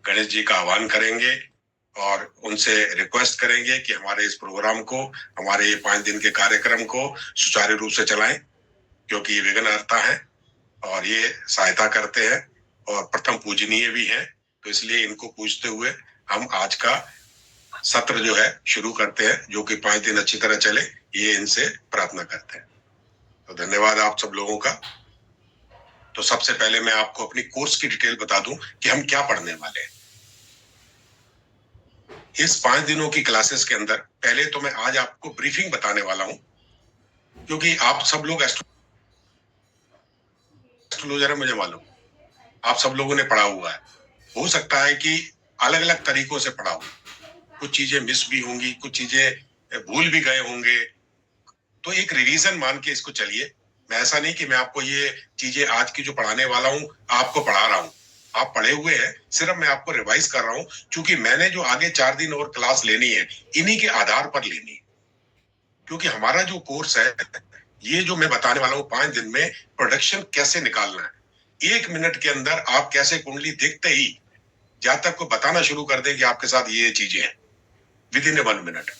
गणेश जी का आह्वान करेंगे और उनसे रिक्वेस्ट करेंगे कि हमारे इस प्रोग्राम को, हमारे ये 5 दिन के कार्यक्रम को सुचारू रूप से चलाएं, क्योंकि ये विघ्नहर्ता है और ये सहायता करते हैं और प्रथम पूजनीय भी है। तो इसलिए इनको पूजते हुए हम आज का सत्र जो है शुरू करते हैं, जो कि 5 दिन अच्छी तरह चले, ये इनसे प्रार्थना करते हैं। तो धन्यवाद आप सब लोगों का। तो सबसे पहले मैं आपको अपनी कोर्स की डिटेल बता दूं कि हम क्या पढ़ने वाले हैं इस 5 दिनों की क्लासेस के अंदर। पहले तो मैं आज आपको ब्रीफिंग बताने वाला हूं, क्योंकि आप सब लोग एस्ट्रोलॉजर है, मुझे मालूम, आप सब लोगों ने पढ़ा हुआ है। हो सकता है कि अलग अलग तरीकों से पढ़ा हो, कुछ चीजें मिस भी होंगी, कुछ चीजें भूल भी गए होंगे। तो एक रिवीजन मान के इसको चलिए। मैं ऐसा नहीं कि मैं आपको ये चीजें आज की जो पढ़ाने वाला हूं आपको पढ़ा रहा हूं, आप पढ़े हुए हैं, सिर्फ मैं आपको रिवाइज कर रहा हूं, क्योंकि मैंने जो आगे 4 दिन और क्लास लेनी है इन्हीं के आधार पर लेनी है। क्योंकि हमारा जो कोर्स है, ये जो मैं बताने वाला हूं 5 दिन में प्रोडक्शन कैसे निकालना है, 1 मिनट के अंदर आप कैसे कुंडली देखते ही जातक को बताना शुरू कर दें कि आपके साथ ये चीजें हैं, विद इन 1 मिनट।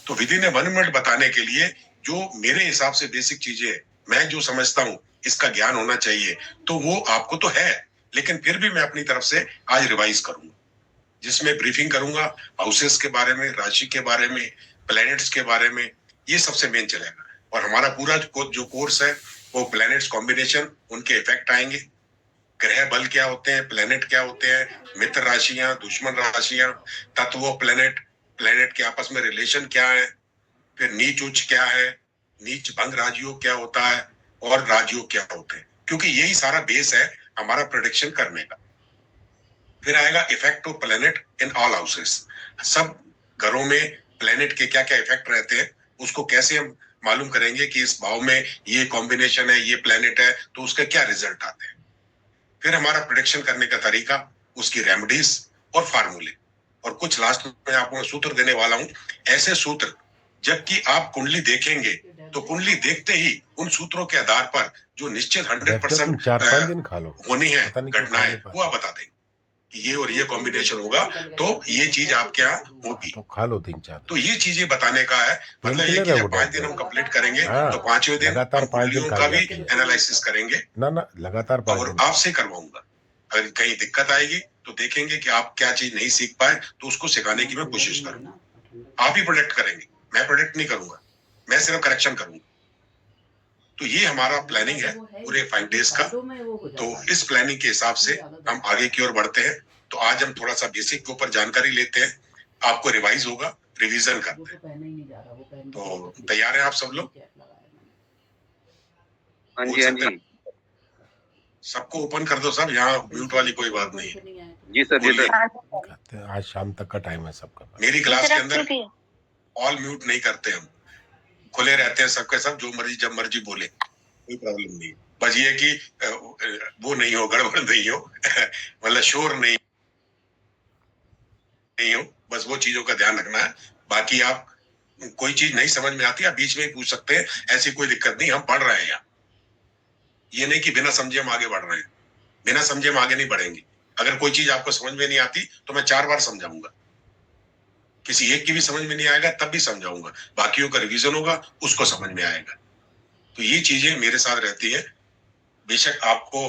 तो विद इन 1 मिनट बताने के लिए जो मेरे हिसाब से बेसिक चीजें मैं जो समझता हूं इसका ज्ञान होना चाहिए, तो वो आपको तो है, लेकिन फिर भी मैं अपनी तरफ से आज रिवाइज करूंगा, जिसमें ब्रीफिंग करूंगा हाउसेस के बारे में, राशि के बारे में, प्लैनेट्स के बारे में, ये सबसे मेन चलेगा। और हमारा पूरा जो कोर्स है वो प्लैनेट्स कॉम्बिनेशन, उनके इफेक्ट आएंगे, ग्रह बल क्या होते हैं, प्लेनेट क्या होते हैं, मित्र राशियां, दुश्मन राशियां, तत्व प्लेनेट, प्लेनेट के आपस में रिलेशन क्या है, फिर नीच उच्च क्या है, नीच भंग राजयोग क्या होता है और राजयोग क्या होते हैं, क्योंकि यही सारा बेस है हमारा प्रेडिक्शन करने का। फिर आएगा effect of planet in all houses, सब घरों में प्लेनेट के क्या क्या इफेक्ट रहते हैं, उसको कैसे हम मालूम करेंगे कि इस भाव में ये कॉम्बिनेशन है, ये प्लेनेट है, तो उसके क्या रिजल्ट आते हैं। फिर हमारा प्रेडिक्शन करने का तरीका, उसकी रेमेडीज और फार्मूले, और कुछ लास्ट में आपको सूत्र देने वाला हूं, ऐसे सूत्र जबकि आप कुंडली देखेंगे तो कुंडली देखते ही उन सूत्रों के आधार पर जो निश्चित 100% 4-5 दिन खा लो, होनी है घटनाएं, वो आप बता देंगे कि ये और ये कॉम्बिनेशन होगा तो ये चीज आपके यहाँ होगी, तो खा लो 3-4। तो ये चीजें बताने का है। मतलब ये कि जब 5 दिन हम कंप्लीट करेंगे तो 5वें दिन लगातार 5 दिन का भी एनालिसिस करेंगे ना लगातार 5 और दिन आपसे करवाऊंगा। अगर कहीं दिक्कत आएगी तो देखेंगे कि आप क्या चीज नहीं सीख पाए, तो उसको सिखाने की मैं कोशिश करूंगा। आप ही प्रोडक्ट करेंगे, मैं प्रोडक्ट नहीं करूंगा, मैं सिर्फ करेक्शन करूंगा। तो ये हमारा प्लानिंग है पूरे 5 डेज का। तो इस प्लानिंग के हिसाब से हम आगे की ओर बढ़ते हैं। तो आज हम थोड़ा सा बेसिक के ऊपर जानकारी लेते हैं, आपको रिवाइज होगा, रिवीजन करते हैं। तो तैयार हैं आप सब लोग? हाँ जी, हाँ जी। सबको ओपन कर दो सब, यहाँ म्यूट वाली कोई बात नहीं है। जी सर, जी सर। आज शाम तक का टाइम है सबका। मेरी क्लास के अंदर ऑल म्यूट नहीं करते हम, खुले रहते हैं सबके सब, जो मर्जी जब मर्जी बोले, कोई प्रॉब्लम नहीं। बस ये कि वो नहीं हो, गड़बड़ नहीं हो मतलब शोर नहीं हो, बस वो चीजों का ध्यान रखना है। बाकी आप कोई चीज नहीं समझ में आती आप बीच में ही पूछ सकते हैं, ऐसी कोई दिक्कत नहीं। हम पढ़ रहे हैं यहाँ, ये नहीं कि बिना समझे हम आगे बढ़ रहे हैं, बिना समझे हम आगे नहीं बढ़ेंगे। अगर कोई चीज आपको समझ में नहीं आती तो मैं 4 बार समझाऊंगा, किसी एक की भी समझ में नहीं आएगा तब भी समझाऊंगा, बाकियों का रिवीजन होगा, उसको समझ में आएगा। तो ये चीजें मेरे साथ रहती है। बेशक आपको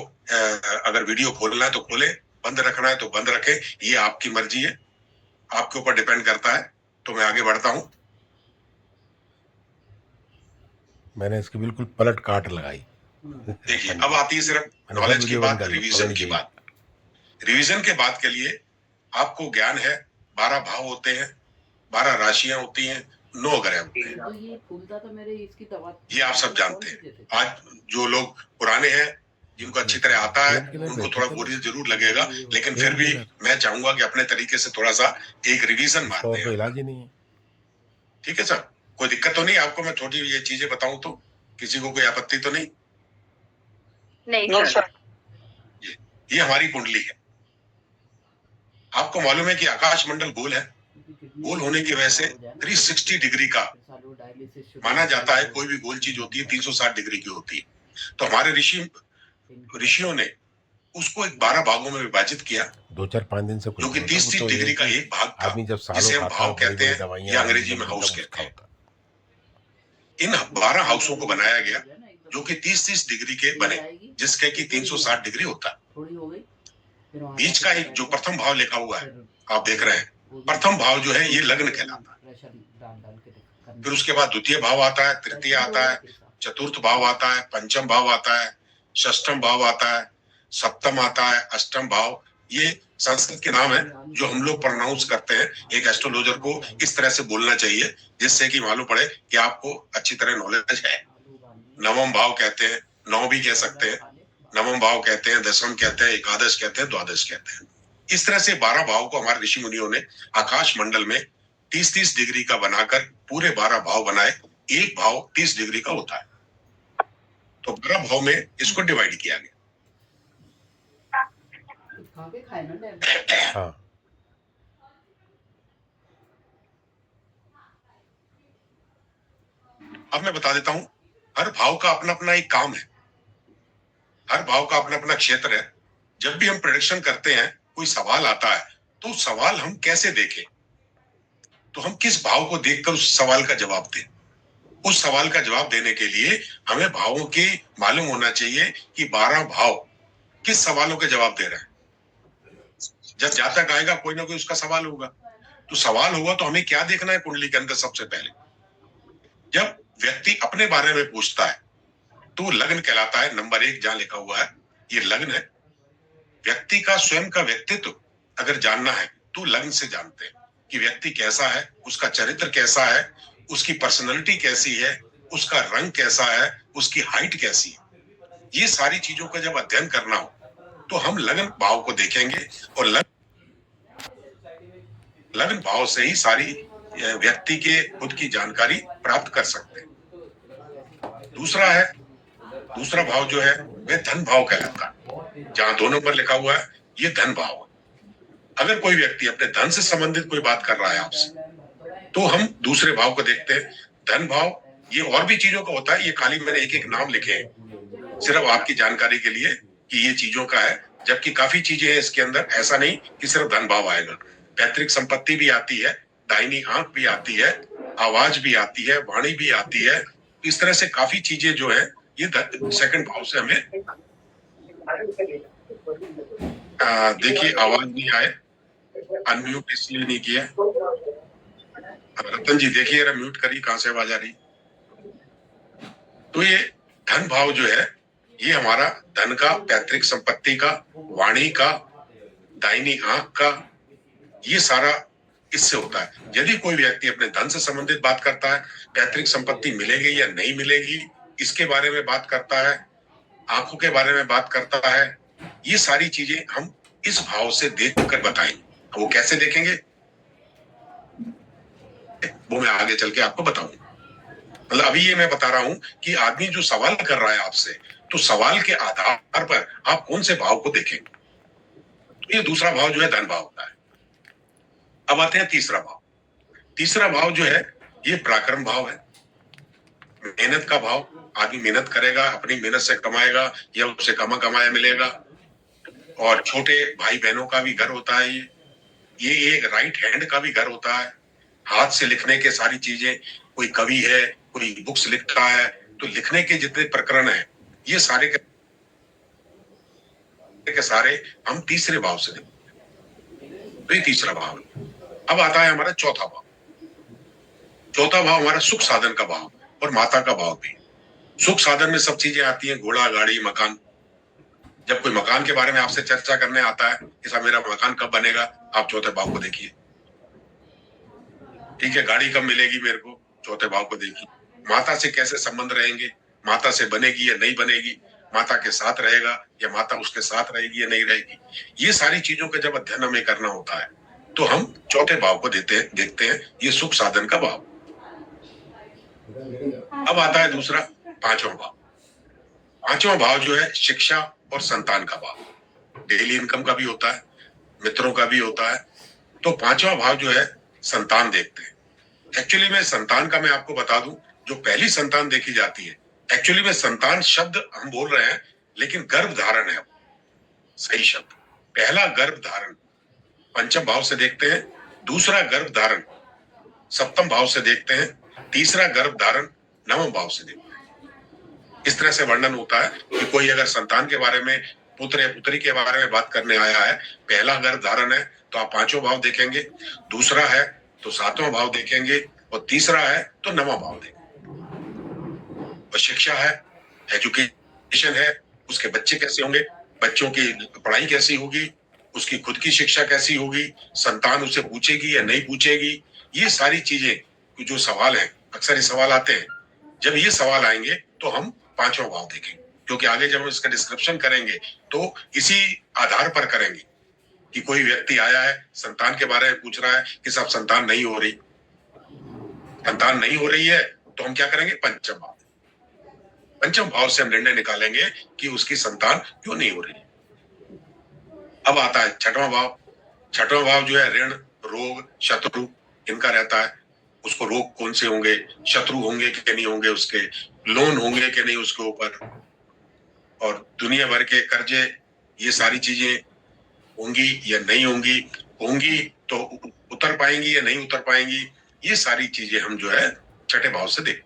अगर वीडियो खोलना है तो खोले, बंद रखना है तो बंद रखे, ये आपकी मर्जी है, आपके ऊपर डिपेंड करता है। तो मैं आगे बढ़ता हूं। मैंने इसकी बिल्कुल पलट काट लगाई। देखिए अब आती है सिर्फ नॉलेज की बात, रिवीजन की बात। रिवीजन के बाद के लिए आपको ज्ञान है, 12 भाव होते हैं, 12 राशियां होती हैं, 9 ग्रह होते हैं, ये आप सब जानते हैं। आज जो लोग पुराने हैं, जिनको अच्छी तरह आता है, उनको थोड़ा बोरियत जरूर लगेगा, लेकिन फिर भी मैं चाहूंगा कि अपने तरीके से थोड़ा सा एक रिवीजन मार दें। इलाज ही नहीं है। ठीक है सर, कोई दिक्कत तो नहीं आपको? मैं छोटी ये चीजें बताऊं तो किसी को कोई आपत्ति तो नहीं? नहीं सर। ये हमारी कुंडली है। आपको मालूम है कि आकाश मंडल गोल है, गोल होने की वजह से 360 डिग्री का माना जाता है। कोई भी गोल चीज होती है 360 डिग्री की होती है। तो हमारे ऋषियों ने उसको एक 12 भागों में विभाजित किया 2-4-5 दिन से कुछ जो कि नहीं होता। वो 30-30 तो ये है डिग्री का कि एक भाग था, आदमी जब सालों जिसे हम खाता है, भाव कहते बड़ी-बड़ी हैं दवाइयाँ या आदमी अंग्रेजी में जब हाउस एकदम कहते उसका हैं। होता है। इन 12 हाउसों को बनाया गया जो कि 30-30 डिग्री के बने, जिसके कि 360 डिग्री होता है। बीच का एक जो प्रथम भाव लिखा हुआ है, आप देख रहे हैं, प्रथम भाव जो है ये लग्न कहलाता है। फिर उसके बाद द्वितीय भाव आता है, तृतीय आता है, चतुर्थ भाव आता है, पंचम भाव आता है, षष्ठम भाव आता है, सप्तम आता है, अष्टम भाव। ये संस्कृत के नाम है जो हम लोग प्रोनाउंस करते हैं। एक एस्ट्रोलॉजर को इस तरह से बोलना चाहिए जिससे कि मालूम पड़े कि आपको अच्छी तरह नॉलेज है। नवम भाव कहते हैं, नौ भी कह सकते हैं, नवम भाव कहते हैं, दसम कहते हैं, एकादश कहते हैं, द्वादश कहते हैं। इस तरह से 12 भाव को हमारे ऋषि मुनियों ने आकाश मंडल में 30-30 डिग्री का बनाकर पूरे 12 भाव बनाए। एक भाव 30 डिग्री का होता है, तो 12 भाव में इसको डिवाइड किया गया। हाँ, अब मैं बता देता हूं, हर भाव का अपना अपना एक काम है, हर भाव का अपना अपना क्षेत्र है। जब भी हम प्रेडिक्शन करते हैं, कोई सवाल आता है, तो सवाल हम कैसे देखें, तो हम किस भाव को देखकर उस सवाल का जवाब दें। उस सवाल का जवाब देने के लिए हमें भावों की मालूम होना चाहिए कि 12 भाव किस सवालों के जवाब दे रहे हैं। जब जातक आएगा कोई ना कोई उसका सवाल होगा, तो सवाल होगा तो हमें क्या देखना है कुंडली के अंदर। सबसे पहले जब व्यक्ति अपने बारे में पूछता है तो लग्न कहलाता है। नंबर 1 जहां लिखा हुआ है ये लग्न है। व्यक्ति का स्वयं का व्यक्तित्व अगर जानना है तो लग्न से जानते हैं कि व्यक्ति कैसा है, उसका चरित्र कैसा है, उसकी पर्सनैलिटी कैसी है, उसका रंग कैसा है, उसकी हाइट कैसी है। ये सारी चीजों का जब अध्ययन करना हो तो हम लग्न भाव को देखेंगे और लग्न भाव से ही सारी व्यक्ति के खुद की जानकारी प्राप्त कर सकते हैं। दूसरा भाव जो है वह धन भाव कहलाता है। जहां 2 नंबर लिखा हुआ है ये धन भाव है। अगर कोई व्यक्ति अपने धन से संबंधित कोई बात कर रहा है आपसे, तो हम दूसरे भाव को देखते हैं। धन भाव ये और भी चीजों का होता है। ये खाली मैंने एक एक नाम लिखे हैं सिर्फ आपकी जानकारी के लिए कि ये चीजों का है, जबकि काफी चीजें हैं इसके अंदर। ऐसा नहीं कि सिर्फ धन भाव आएगा, पैतृक संपत्ति भी आती है, दाहिनी आंख भी आती है, आवाज भी आती है, वाणी भी आती है। इस तरह से काफी चीजें जो है ये सेकंड भाव से हमें देखिए आवाज नहीं आए, अनम्यूट इसलिए नहीं किया। रतन जी देखिए जरा म्यूट करिए, कहां से आवाज आ रही। तो ये धन भाव जो है ये हमारा धन का, पैतृक संपत्ति का, वाणी का, दाहिनी आंख का, ये सारा इससे होता है। यदि कोई व्यक्ति अपने धन से संबंधित बात करता है, पैतृक संपत्ति मिलेगी या नहीं मिलेगी इसके बारे में बात करता है, आंखों के बारे में बात करता है, ये सारी चीजें हम इस भाव से देख कर बताएंगे। वो कैसे देखेंगे वो मैं आगे चल के आपको बताऊंगा। मतलब अभी ये मैं बता रहा हूं कि आदमी जो सवाल कर रहा है आपसे, तो सवाल के आधार पर आप कौन से भाव को देखेंगे। तो ये दूसरा भाव जो है धन भाव होता है। अब आते हैं तीसरा भाव। तीसरा भाव जो है ये पराक्रम भाव है, मेहनत का भाव। आदमी मेहनत करेगा, अपनी मेहनत से कमाएगा या उसे कमाया मिलेगा। और छोटे भाई बहनों का भी घर होता है ये एक राइट हैंड का भी घर होता है। हाथ से लिखने के सारी चीजें, कोई कवि है, कोई बुक्स लिखता है, तो लिखने के जितने प्रकरण है ये सारे के सारे हम तीसरे भाव से देखते हैं। तो ये तीसरा भाव है। अब आता है हमारा चौथा भाव। चौथा भाव हमारा सुख साधन का भाव और माता का भाव भी। सुख साधन में सब चीजें आती हैं, घोड़ा, गाड़ी, मकान। जब कोई मकान के बारे में आपसे चर्चा करने आता है कि साहब मेरा मकान कब बनेगा, आप चौथे भाव को देखिए। ठीक है, गाड़ी कब मिलेगी मेरे को, चौथे भाव को देखिए। माता से कैसे संबंध रहेंगे, माता से बनेगी या नहीं बनेगी, माता के साथ रहेगा या माता उसके साथ रहेगी या नहीं रहेगी, ये सारी चीजों का जब अध्ययन हमें करना होता है तो हम चौथे भाव को देखते हैं, ये सुख साधन का भाव। अब आता है दूसरा, पांचवा भाव। पांचवा भाव जो है शिक्षा और संतान का भाव। डेली इनकम का भी होता है, मित्रों का भी होता है। तो पांचवा भाव जो है संतान देखते हैं। एक्चुअली में संतान का मैं आपको बता दूं, जो पहली संतान देखी जाती है, एक्चुअली में संतान शब्द हम बोल रहे हैं लेकिन गर्भ धारण है, सही शब्द। पहला गर्भ धारण पंचम भाव से देखते हैं, दूसरा गर्भ धारण सप्तम भाव से देखते हैं, तीसरा गर्भ धारण नवम भाव से देखते हैं। इस तरह से वर्णन होता है कि कोई अगर संतान के बारे में, पुत्र या पुत्री के बारे में बात करने आया है, पहला गर्भ धारण है तो आप पांचों भाव देखेंगे, दूसरा है तो सातवां भाव देखेंगे, और तीसरा है तो नवां भाव देखेंगे। और शिक्षा है, एजुकेशन है, उसके बच्चे कैसे होंगे, बच्चों की पढ़ाई कैसी होगी, उसकी खुद की शिक्षा कैसी होगी, संतान उसे पूछेगी या नहीं पूछेगी, ये सारी चीजें जो सवाल हैं, अक्सर ये सवाल आते हैं। जब ये सवाल आएंगे तो हम पांचवा भाव देखेंगे, क्योंकि आगे जब हम इसका डिस्क्रिप्शन करेंगे तो इसी आधार पर करेंगे कि कोई व्यक्ति आया है, संतान के बारे में पूछ रहा है कि साहब संतान नहीं हो रही, संतान नहीं हो रही है, तो हम क्या करेंगे, पंचम भाव, पंचम भाव से हम निर्णय निकालेंगे कि उसकी संतान क्यों नहीं हो रही। अब आता है छठवां भाव। छठवां भाव जो है ऋण, रोग, शत्रु, इनका रहता है। उसको रोग कौन से होंगे, शत्रु होंगे कि नहीं होंगे, उसके लोन होंगे कि नहीं उसके ऊपर, और दुनिया भर के कर्जे, ये सारी चीजें होंगी या नहीं होंगी, होंगी तो उतर पाएंगी या नहीं उतर पाएंगी, ये सारी चीजें हम जो है छठे भाव से देख।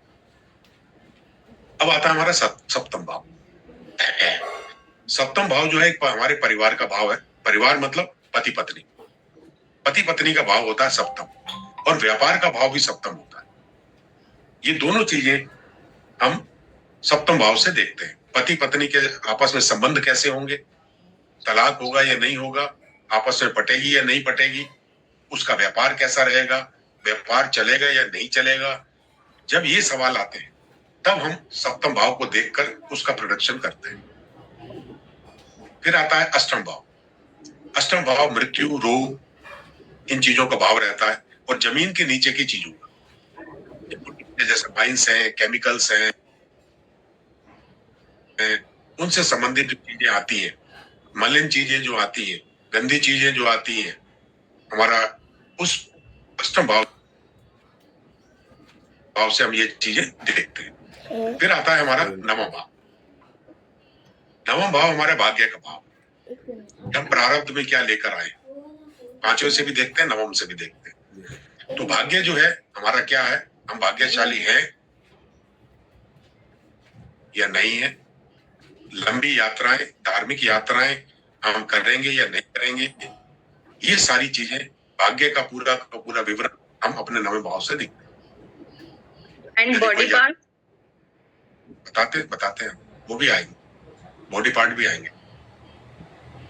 अब आता है हमारा सप्तम भाव। सप्तम भाव जो है एक हमारे परिवार का भाव है। परिवार मतलब पति पत्नी, पति पत्नी का भाव होता है सप्तम, और व्यापार का भाव भी सप्तम होता है। ये दोनों चीजें हम सप्तम भाव से देखते हैं। पति पत्नी के आपस में संबंध कैसे होंगे, तलाक होगा या नहीं होगा, आपस में पटेगी या नहीं पटेगी, उसका व्यापार कैसा रहेगा, व्यापार चलेगा या नहीं चलेगा। जब ये सवाल आते हैं तब हम सप्तम भाव को देखकर उसका प्रोडक्शन करते हैं। फिर आता है अष्टम भाव। अष्टम भाव मृत्यु, रोग, इन चीजों का भाव रहता है, और जमीन के नीचे की चीजों का, जैसे माइंस हैं, केमिकल्स हैं, उनसे संबंधित चीजें आती हैं, मलिन चीजें जो आती हैं, गंदी चीजें जो आती हैं, हमारा उस अष्टम भाव से हम ये चीजें देखते हैं। फिर आता है हमारा नवम भाव। नवम भाव हमारे भाग्य का भाव, हम प्रारब्ध में क्या लेकर आए, पांचवें से भी देखते हैं, नवम से भी देखते हैं। तो भाग्य जो है हमारा क्या है, हम भाग्यशाली हैं या नहीं है, लंबी यात्राएं, धार्मिक यात्राएं हम करेंगे या नहीं करेंगे, ये सारी चीजें भाग्य का पूरा विवरण हम अपने नवम भाव से देखते हैं। एंड बॉडी पार्ट बताते हैं, वो भी आएंगे, बॉडी पार्ट भी आएंगे।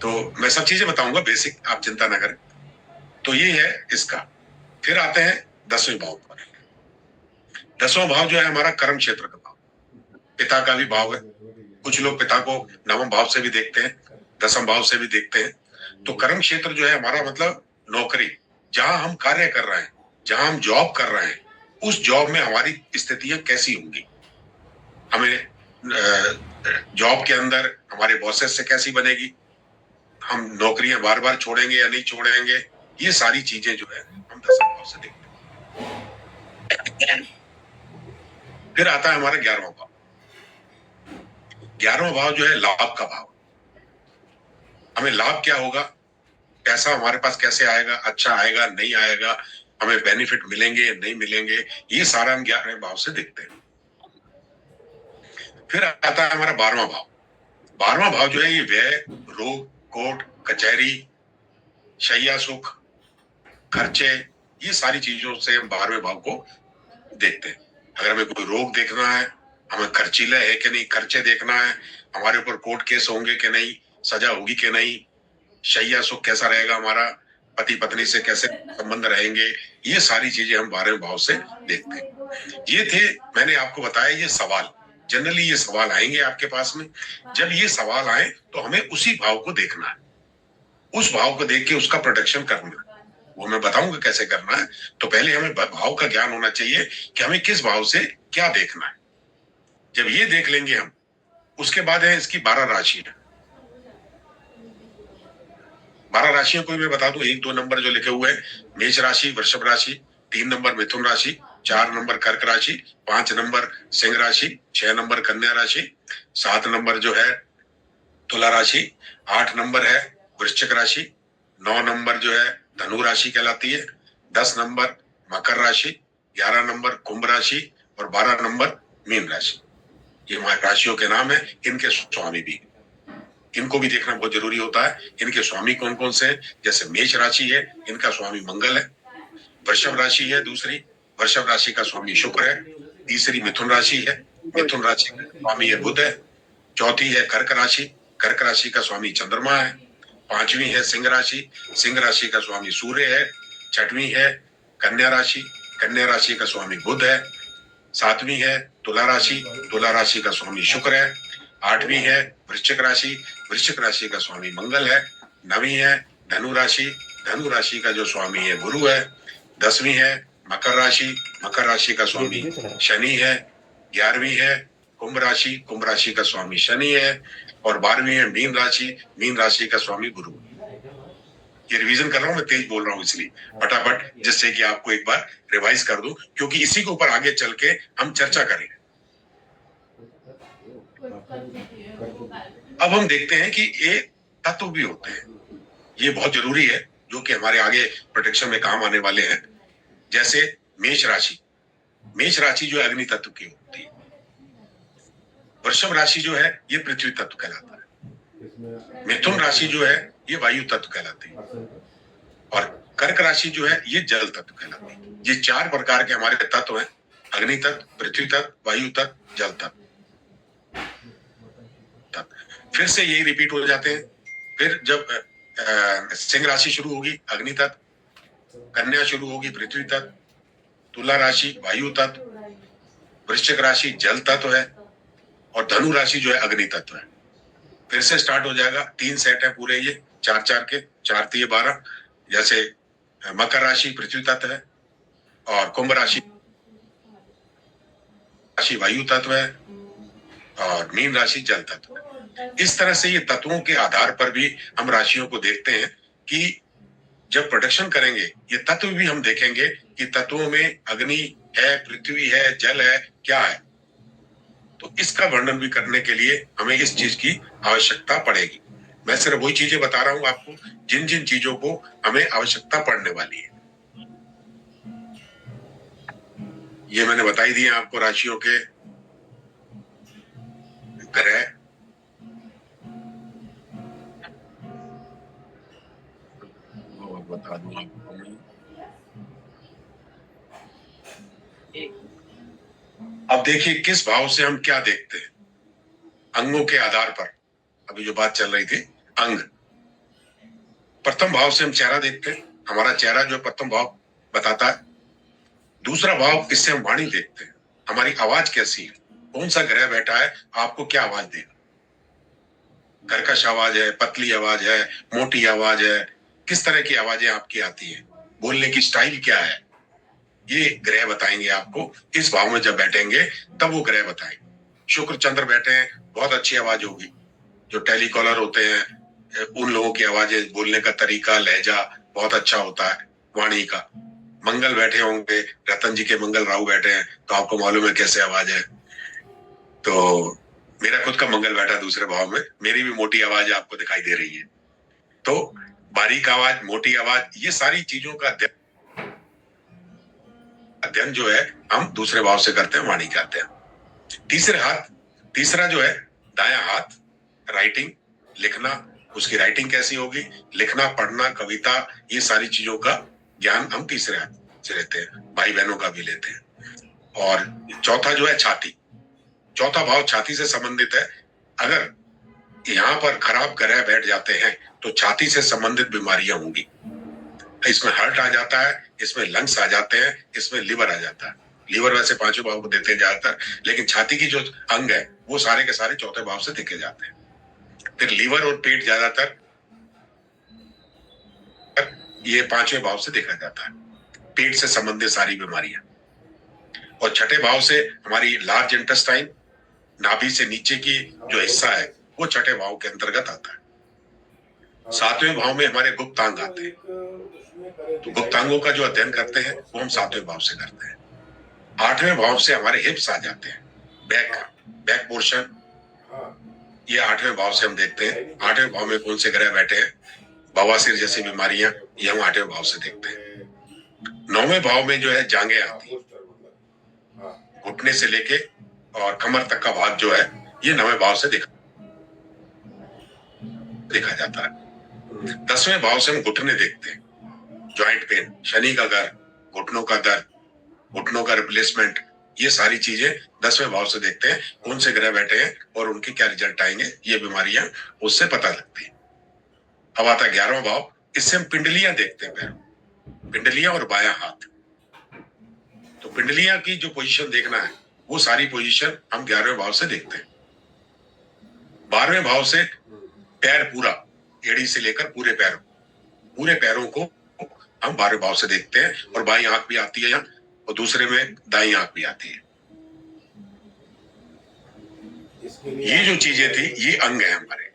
तो मैं सब चीजें बताऊंगा, बेसिक आप चिंता न करें। तो ये है इसका। फिर आते हैं 10वें भाव पर। 10वां भाव जो है हमारा कर्म क्षेत्र का भाव, पिता का भी भाव है। कुछ लोग पिता को नवम भाव से भी देखते हैं, 10वें भाव से भी देखते हैं। तो कर्म क्षेत्र जो है हमारा मतलब नौकरी, जहां हम कार्य कर रहे हैं, जहां हम जॉब कर रहे हैं, उस जॉब में हमारी स्थितियां कैसी होंगी, हमें जॉब के अंदर हमारे बॉसेस से कैसी बनेगी, हम नौकरियां बार बार छोड़ेंगे या नहीं छोड़ेंगे, ये सारी चीजें जो है हम 10वें भाव से देखते हैं। फिर आता है हमारा 11वां भाव। 11वां भाव जो है लाभ का भाव। हमें लाभ क्या होगा, पैसा हमारे पास कैसे आएगा, अच्छा आएगा नहीं आएगा, हमें बेनिफिट मिलेंगे या नहीं मिलेंगे, ये सारा हम 11वें भाव से देखते हैं। फिर आता है हमारा 12वां भाव। 12वां भाव जो है ये व्यय, रोग, कोर्ट कचहरी, शैया सुख, खर्चे, ये सारी चीजों से हम 12वें भाव को देखते हैं। अगर हमें कोई रोग देखना है, हमें खर्चीला है कि नहीं, खर्चे देखना है, हमारे ऊपर कोर्ट केस होंगे कि नहीं, सजा होगी कि नहीं, शैया सुख कैसा रहेगा हमारा, पति पत्नी से कैसे संबंध रहेंगे, ये सारी चीजें हम 12वें भाव से देखते हैं। ये थे, मैंने आपको बताया ये सवाल, जनरली ये सवाल आएंगे आपके पास में। जब ये सवाल आए तो हमें उसी भाव को देखना है, उस भाव को देख के उसका प्रोडक्शन करना है। वो मैं बताऊंगा कैसे करना है। तो पहले हमें भाव का ज्ञान होना चाहिए कि हमें किस भाव से क्या देखना है। जब ये देख लेंगे हम, उसके बाद है इसकी 12 राशि है। 12 राशियों को मैं बता दूं, 1 2 नंबर जो लिखे हुए हैं, मेष राशि, वृषभ राशि, 3 नंबर मिथुन राशि, 4 नंबर कर्क राशि, 5 नंबर सिंह राशि, 6 नंबर कन्या राशि, 7 नंबर जो है तुला राशि, 8 नंबर है वृश्चिक राशि, 9 नंबर जो है धनु राशि कहलाती है, 10 नंबर मकर राशि, 11 नंबर कुंभ राशि और 12 नंबर मीन राशि। ये राशियों के नाम है, इनके स्वामी भी, इनको भी देखना बहुत जरूरी होता है। इनके स्वामी कौन कौन से हैं? जैसे मेष राशि है, इनका स्वामी मंगल है। वृषभ राशि है दूसरी, वृषभ राशि का स्वामी शुक्र है। तीसरी मिथुन राशि है, मिथुन राशि का स्वामी है बुध है। चौथी है कर्क राशि, कर्क राशि का स्वामी चंद्रमा है। पांचवी है सिंह राशि, सिंह राशि का स्वामी सूर्य है। छठवीं है कन्या राशि, कन्या राशि का स्वामी बुध है। सातवीं है तुला राशि, तुला राशि का स्वामी शुक्र है। आठवीं है वृश्चिक राशि, वृश्चिक राशि का स्वामी मंगल है। नवीं है धनु राशि, धनु राशि का जो स्वामी है गुरु है। 10वीं है मकर राशि, मकर राशि का स्वामी शनि है। 11वीं है कुंभ राशि, कुंभ राशि का स्वामी शनि है। और 12वीं है मीन राशि, मीन राशि का स्वामी गुरु। ये रिवीजन कर रहा हूं, मैं तेज बोल रहा हूं इसलिए फटाफट, जिससे कि आपको एक बार रिवाइज कर दूं, क्योंकि इसी के ऊपर आगे चल के हम चर्चा करेंगे। अब हम देखते हैं कि ये तत्व भी होते हैं, ये बहुत जरूरी है, जो कि हमारे आगे प्रोटेक्शन में काम आने वाले हैं। जैसे मेष राशि, मेष राशि जो अग्नि तत्व की होती है। वृषभ राशि जो है ये पृथ्वी तत्व कहलाता है। मिथुन राशि जो है ये वायु तत्व कहलाती है। और कर्क राशि जो है ये जल तत्व कहलाती है। ये 4 प्रकार के हमारे तत्व हैं, अग्नि तत्व, पृथ्वी तत्व, वायु तत्व, जल तत्व। फिर से यही रिपीट हो जाते हैं। फिर जब सिंह राशि शुरू होगी अग्नि तत्व, कन्या शुरू होगी पृथ्वी तत्व, तुला राशि वायु तत्व, वृश्चिक राशि जल तत्व है और धनु राशि जो है अग्नि तत्व है। फिर से स्टार्ट हो जाएगा, 3 सेट है पूरे, ये 4-4 के, 4 3 12। जैसे मकर राशि पृथ्वी तत्व है और कुंभ राशि वायु तत्व है और मीन राशि जल तत्व है। इस तरह से ये तत्वों के आधार पर भी हम राशियों को देखते हैं कि जब प्रोडक्शन करेंगे ये तत्व भी हम देखेंगे कि तत्वों में अग्नि है, पृथ्वी है, जल है, क्या है। तो इसका वर्णन भी करने के लिए हमें इस चीज की आवश्यकता पड़ेगी। मैं सिर्फ वही चीजें बता रहा हूं आपको जिन जिन चीजों को हमें आवश्यकता पड़ने वाली है। ये मैंने बताई दिए आपको राशियों के ग्रह। बता दूं आपको मैं, अब देखिए किस भाव से हम क्या देखते हैं अंगों के आधार पर। अभी जो बात चल रही थी अंग, प्रथम भाव से हम चेहरा देखते हैं, हमारा चेहरा जो प्रथम भाव बताता है। दूसरा भाव, इससे हम वाणी देखते हैं, हमारी आवाज कैसी है, कौन सा ग्रह बैठा है, आपको क्या आवाज देगा। कर्कश आवाज है, पतली आवाज है, मोटी आवाज है, किस तरह की आवाजें आपकी आती है, बोलने की स्टाइल क्या है, ये ग्रह बताएंगे आपको। इस भाव में जब बैठेंगे तब वो ग्रह बताएंगे। शुक्र चंद्र बैठे हैं, बहुत अच्छी आवाज होगी। जो टेलीकॉलर होते हैं उन लोगों की आवाजें, बोलने का तरीका, लहजा बहुत अच्छा होता है वाणी का। मंगल बैठे होंगे, रतन जी के मंगल राहु बैठे हैं, तो आपको मालूम है कैसे आवाज है। तो मेरा खुद का मंगल बैठा दूसरे भाव में, मेरी भी मोटी आवाज आपको दिखाई दे रही है। तो बारीक आवाज, मोटी आवाज, ये सारी चीजों का अध्ययन जो है हम दूसरे भाव से करते हैं, वाणी करते हैं। तीसरा जो है दायां हाथ, राइटिंग, लिखना, उसकी राइटिंग कैसी होगी, लिखना, पढ़ना, कविता, ये सारी चीजों का ज्ञान हम तीसरे हाथ से लेते हैं, भाई बहनों का भी लेते हैं। और चौथा जो है छाती, चौथा भाव छाती से संबंधित है। अगर यहाँ पर खराब ग्रह बैठ जाते हैं तो छाती से संबंधित बीमारियां होंगी। इसमें हार्ट आ जाता है, इसमें लंग्स आ जाते हैं, इसमें लिवर आ जाता है। लीवर वैसे 5वें भाव को देते हैं ज्यादातर, लेकिन छाती की जो अंग है वो सारे के सारे चौथे भाव से देखे जाते हैं। फिर लीवर और पेट ज्यादातर ये 5वें भाव से देखा जाता है, पेट से संबंधित सारी बीमारियां। और छठे भाव से हमारी लार्ज इंटेस्टाइन, नाभि से नीचे की जो हिस्सा है वो छठे भाव के अंतर्गत आता है। 7वें भाव में हमारे गुप्तांग आते हैं, तो गुप्तांगों का जो अध्ययन करते हैं वो हम 7वें भाव से करते हैं। 8वें भाव से हमारे हिप्स आ जाते हैं, बैक पोर्शन, ये 8वें भाव से हम देखते हैं। 8वें भाव में कौन से ग्रह बैठे हैं बवासीर जैसी बीमारियां, ये हम 8वें भाव से देखते हैं। 9वें भाव में जो है जांघें आती है, घुटने से लेके और कमर तक का भाग जो है ये 9वें भाव से देखा जाता है। 10वें भाव से हम घुटने देखते हैं, जॉइंट पेन, शनि का घर, घुटनों का दर्द, घुटनों का रिप्लेसमेंट, ये सारी चीजें 10वें भाव से देखते हैं। कौन से ग्रह बैठे हैं और उनके क्या रिजल्ट आएंगे, ये बीमारियां उससे पता लगती है। अब आता है 11वां भाव, इससे हम पिंडलियां देखते हैं, पैरों, पिंडलियां और बायां हाथ। तो पिंडलियां की जो पोजीशन देखना है वो सारी पोजीशन हम 11वें भाव से देखते हैं। 12वें भाव से पैर पूरा, एड़ी से लेकर पूरे पैरों को हम 12वें भाव से देखते हैं। और बाईं आंख भी आती है यहाँ, और दूसरे में दाईं आंख भी आती है। ये जो चीजें थी ये अंग है हमारे।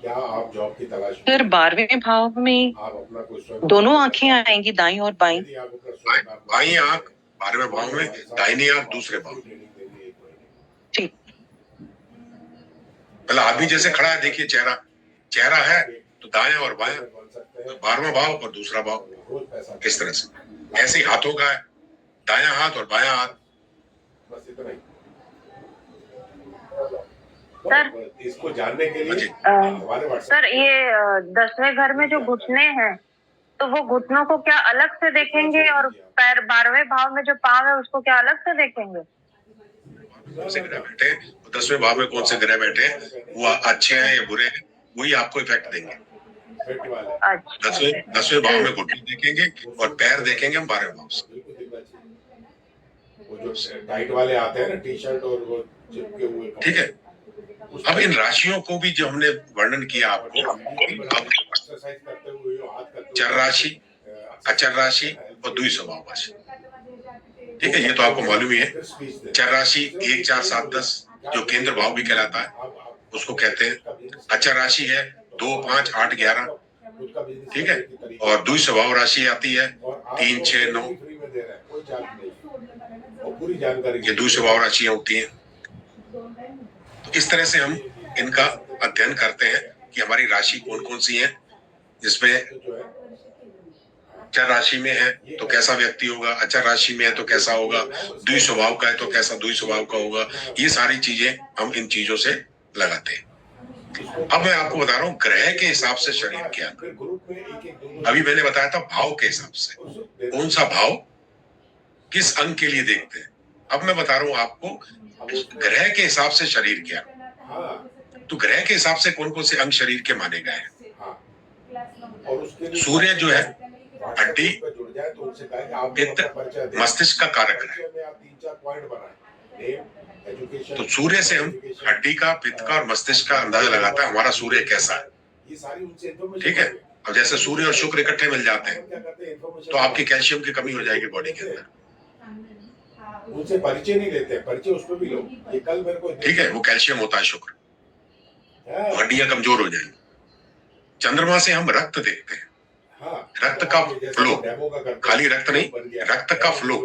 क्या आप जॉब की तलाश में? फिर 12वें भाव में दोनों आंखें आएंगी, दाईं और बाईं। बाईं आंख 12वें भाव में, दाहिनी आंख दूसरे भाव में। ठीक। पहले आदमी जैसे खड़ा है, देखिए चेहरा है तो दायां और बायां, तो 12वां भाव और दूसरा भाव, इस तरह से। ऐसे ही हाथों का है, दायां हाथ और बायां हाथ। सर, इसको जानने के लिए सर ये 10वें घर में जो घुटने हैं तो वो घुटनों को क्या अलग से देखेंगे, और पैर 12वें भाव में जो पाँव है उसको क्या अलग से देखेंगे? कौन से ग्रह बैठे, 10वें भाव में कौन से ग्रह बैठे, वो अच्छे हैं या बुरे हैं, वही आपको इफेक्ट देंगे। अच्छा। 10वें भाव में घुटने देखेंगे और पैर देखेंगे हम 12वें भाव से। वो जो टाइट वाले आते हैं ना, टी शर्ट और वो चिपके हुए, ठीक है। अब इन राशियों को भी जो हमने वर्णन किया आपको, चर राशि, अचर राशि और द्विस्वभाव राशि, ठीक है, ये तो आपको मालूम ही है। चर राशि 1, 4, 7, 10 जो केंद्र भाव भी कहलाता है, उसको कहते हैं। अचर राशि है 2, 5, 8, 11, ठीक है। और द्विस्वभाव राशि आती है 3, 6, 9, ये द्विस्वभाव राशियां होती हैं। तो इस तरह से हम इनका अध्ययन करते हैं कि हमारी राशि कौन कौन सी है, जिसमें चर राशि में है तो कैसा व्यक्ति होगा, अचर राशि में है तो कैसा होगा, द्विस्वभाव का है तो कैसा द्विस्वभाव का होगा। ये सारी चीजें हम इन चीजों से लगाते हैं। अब मैं आपको बता रहा हूँ ग्रह के हिसाब से शरीर क्या। अभी मैंने बताया था भाव के हिसाब से, कौन सा भाव किस अंग के लिए देखते हैं। अब मैं बता रहा हूँ आपको ग्रह के हिसाब से शरीर क्या। तो ग्रह के हिसाब से कौन कौन से अंग शरीर के माने गए हैं। सूर्य जो है हड्डी, पित्त, मस्तिष्क का कारक है। तो सूर्य से हम हड्डी का, पित्त का और मस्तिष्क का अंदाजा लगाता है हमारा सूर्य कैसा है, ठीक है। अब जैसे सूर्य और शुक्र इकट्ठे मिल जाते हैं तो आपकी कैल्शियम की कमी हो जाएगी बॉडी के अंदर। उनसे परिचय नहीं लेते, परिचय उसको भी लो। ये कल मेरे को, ठीक है, वो कैल्शियम होता है शुक्र, हड्डियां कमजोर हो जाएंगी। चंद्रमा से हम रक्त देखते हैं, रक्त का फ्लो, खाली रक्त नहीं, रक्त का फ्लो।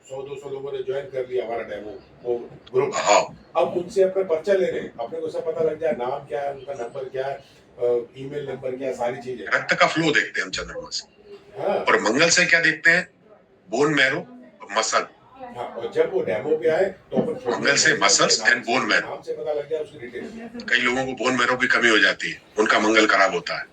100-200 लोगों ने ज्वाइन कर लिया हमारा डेमो वो ग्रुप। हाँ, अब उनसे अपना पर्चा ले रहे हैं, अपने को सब पता लग जाए, नाम क्या है, उनका नंबर क्या है, ईमेल नंबर क्या है, सारी चीजें। रक्त का फ्लो देखते हैं हम चंद्रमा से। और मंगल से क्या देखते हैं, बोन मैरो, मसल। और जब वो डेमो पे आए तो मंगल से मसल्स एंड बोन मैरो। नाम से पता लग जाए उसकी डिटेल। कई लोगों को बोन मैरो की कमी हो जाती है, उनका मंगल खराब होता है।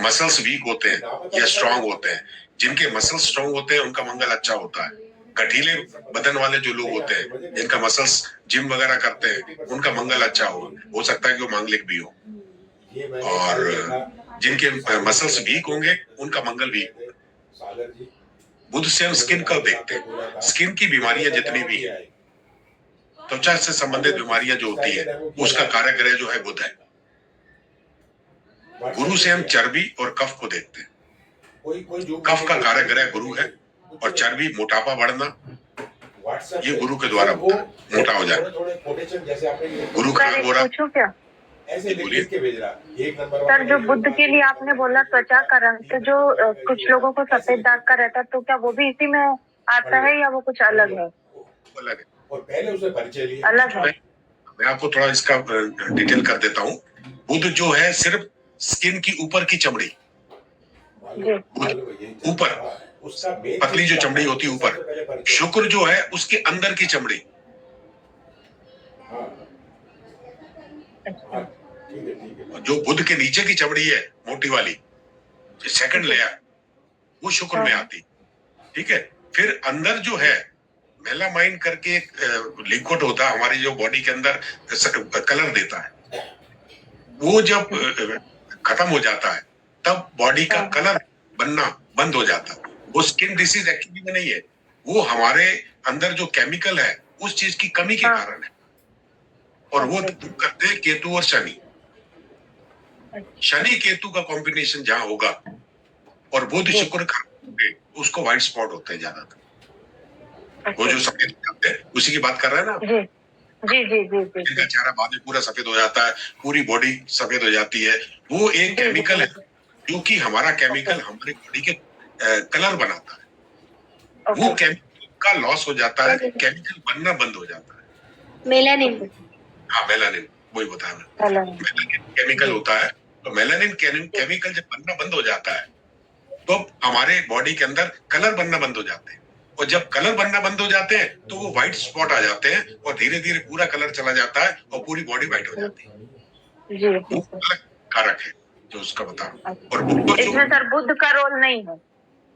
मसल्स वीक होते हैं या स्ट्रांग होते हैं, जिनके मसल्स स्ट्रांग होते हैं उनका मंगल अच्छा होता है। गठीले बदन वाले जो लोग होते हैं, जिनका मसल्स जिम वगैरह करते हैं, उनका मंगल अच्छा हो सकता है कि वो मांगलिक भी हो। और जिनके मसल्स वीक होंगे उनका मंगल वीक। बुध से हम स्किन का देखते हैं, स्किन की बीमारियां जितनी भी है, त्वचा से संबंधित बीमारियां जो होती है, उसका कारक ग्रह जो है बुध है। गुरु से हम चर्बी और कफ को देखते हैं, कफ का कारक ग्रह गुरु है, और चर्बी, मोटापा बढ़ना, ये गुरु के द्वारा होता है, मोटा हो जाए। गुरु खराब हो रहा क्या बोलिए। सर, जो बुध के लिए आपने बोला त्वचा का रंग, तो जो कुछ लोगों को सफेद दाग का रहता है, तो क्या वो भी इसी में आता है या वो कुछ अलग है? अलग है, और पहले उसे परिचय लिया, अलग है। मैं आपको थोड़ा इसका डिटेल कर देता हूँ। बुध जो है सिर्फ स्किन की ऊपर की चमड़ी, जी बुध ऊपर उसका main पतली जो चीज चमड़ी क्या होती है है? ऊपर, सबसे पहले परिचय। शुक्र जो है उसके अंदर की चमड़ी, हाँ, अच्छा हाँ, ठीक है। जो बुध के नीचे की चमड़ी है मोटी वाली, सेकंड लेयर, वो शुक्र में हाँ। आती। ठीक है, फिर अंदर जो है मेलामाइन करके एक लिक्विड होता है हमारी जो बॉडी के अंदर कलर देता है, वो जब खत्म हो जाता है तब बॉडी का हाँ। कलर बनना बंद हो जाता है। वो स्किन डिसीज एक्चुअली में नहीं है, वो हमारे अंदर जो केमिकल है उस चीज की कमी के हाँ। कारण है। और वो अच्छा। करते हैं केतु और शनि। अच्छा। शनि केतु का कॉम्बिनेशन जहां होगा और बुध जी। शुक्र का होंगे, उसको व्हाइट स्पॉट होते हैं ज्यादातर। वो अच्छा। जो सफेद हो जाते हैं उसी की बात कर रहे हैं ना, जी जी जी जी जी जिनका चेहरा बाद में पूरा सफेद हो जाता है, पूरी बॉडी सफेद हो जाती है, वो एक जी, केमिकल है जी, जो कि हमारा केमिकल ओके। हमारी बॉडी के कलर बनाता है। ओके। वो केमिकल का लॉस हो जाता है, केमिकल बनना बंद हो जाता है। मेलानिन। हाँ, मेलानिन, वही बताया मैंने। मेलानिन। मेलानिन केमिकल होता है, तो मेलानिन केमिकल जब बनना बंद हो जाता है तो हमारे बॉडी के अंदर कलर बनना बंद हो जाते हैं, और जब कलर बनना बंद हो जाते हैं तो वो व्हाइट स्पॉट आ जाते हैं और धीरे धीरे पूरा कलर चला जाता है और पूरी बॉडी व्हाइट हो जाती है। जी वो अलग कारक है जो उसका बता रहा हूं। और बुध और इसमें शुक्र, सर बुध का रोल नहीं है।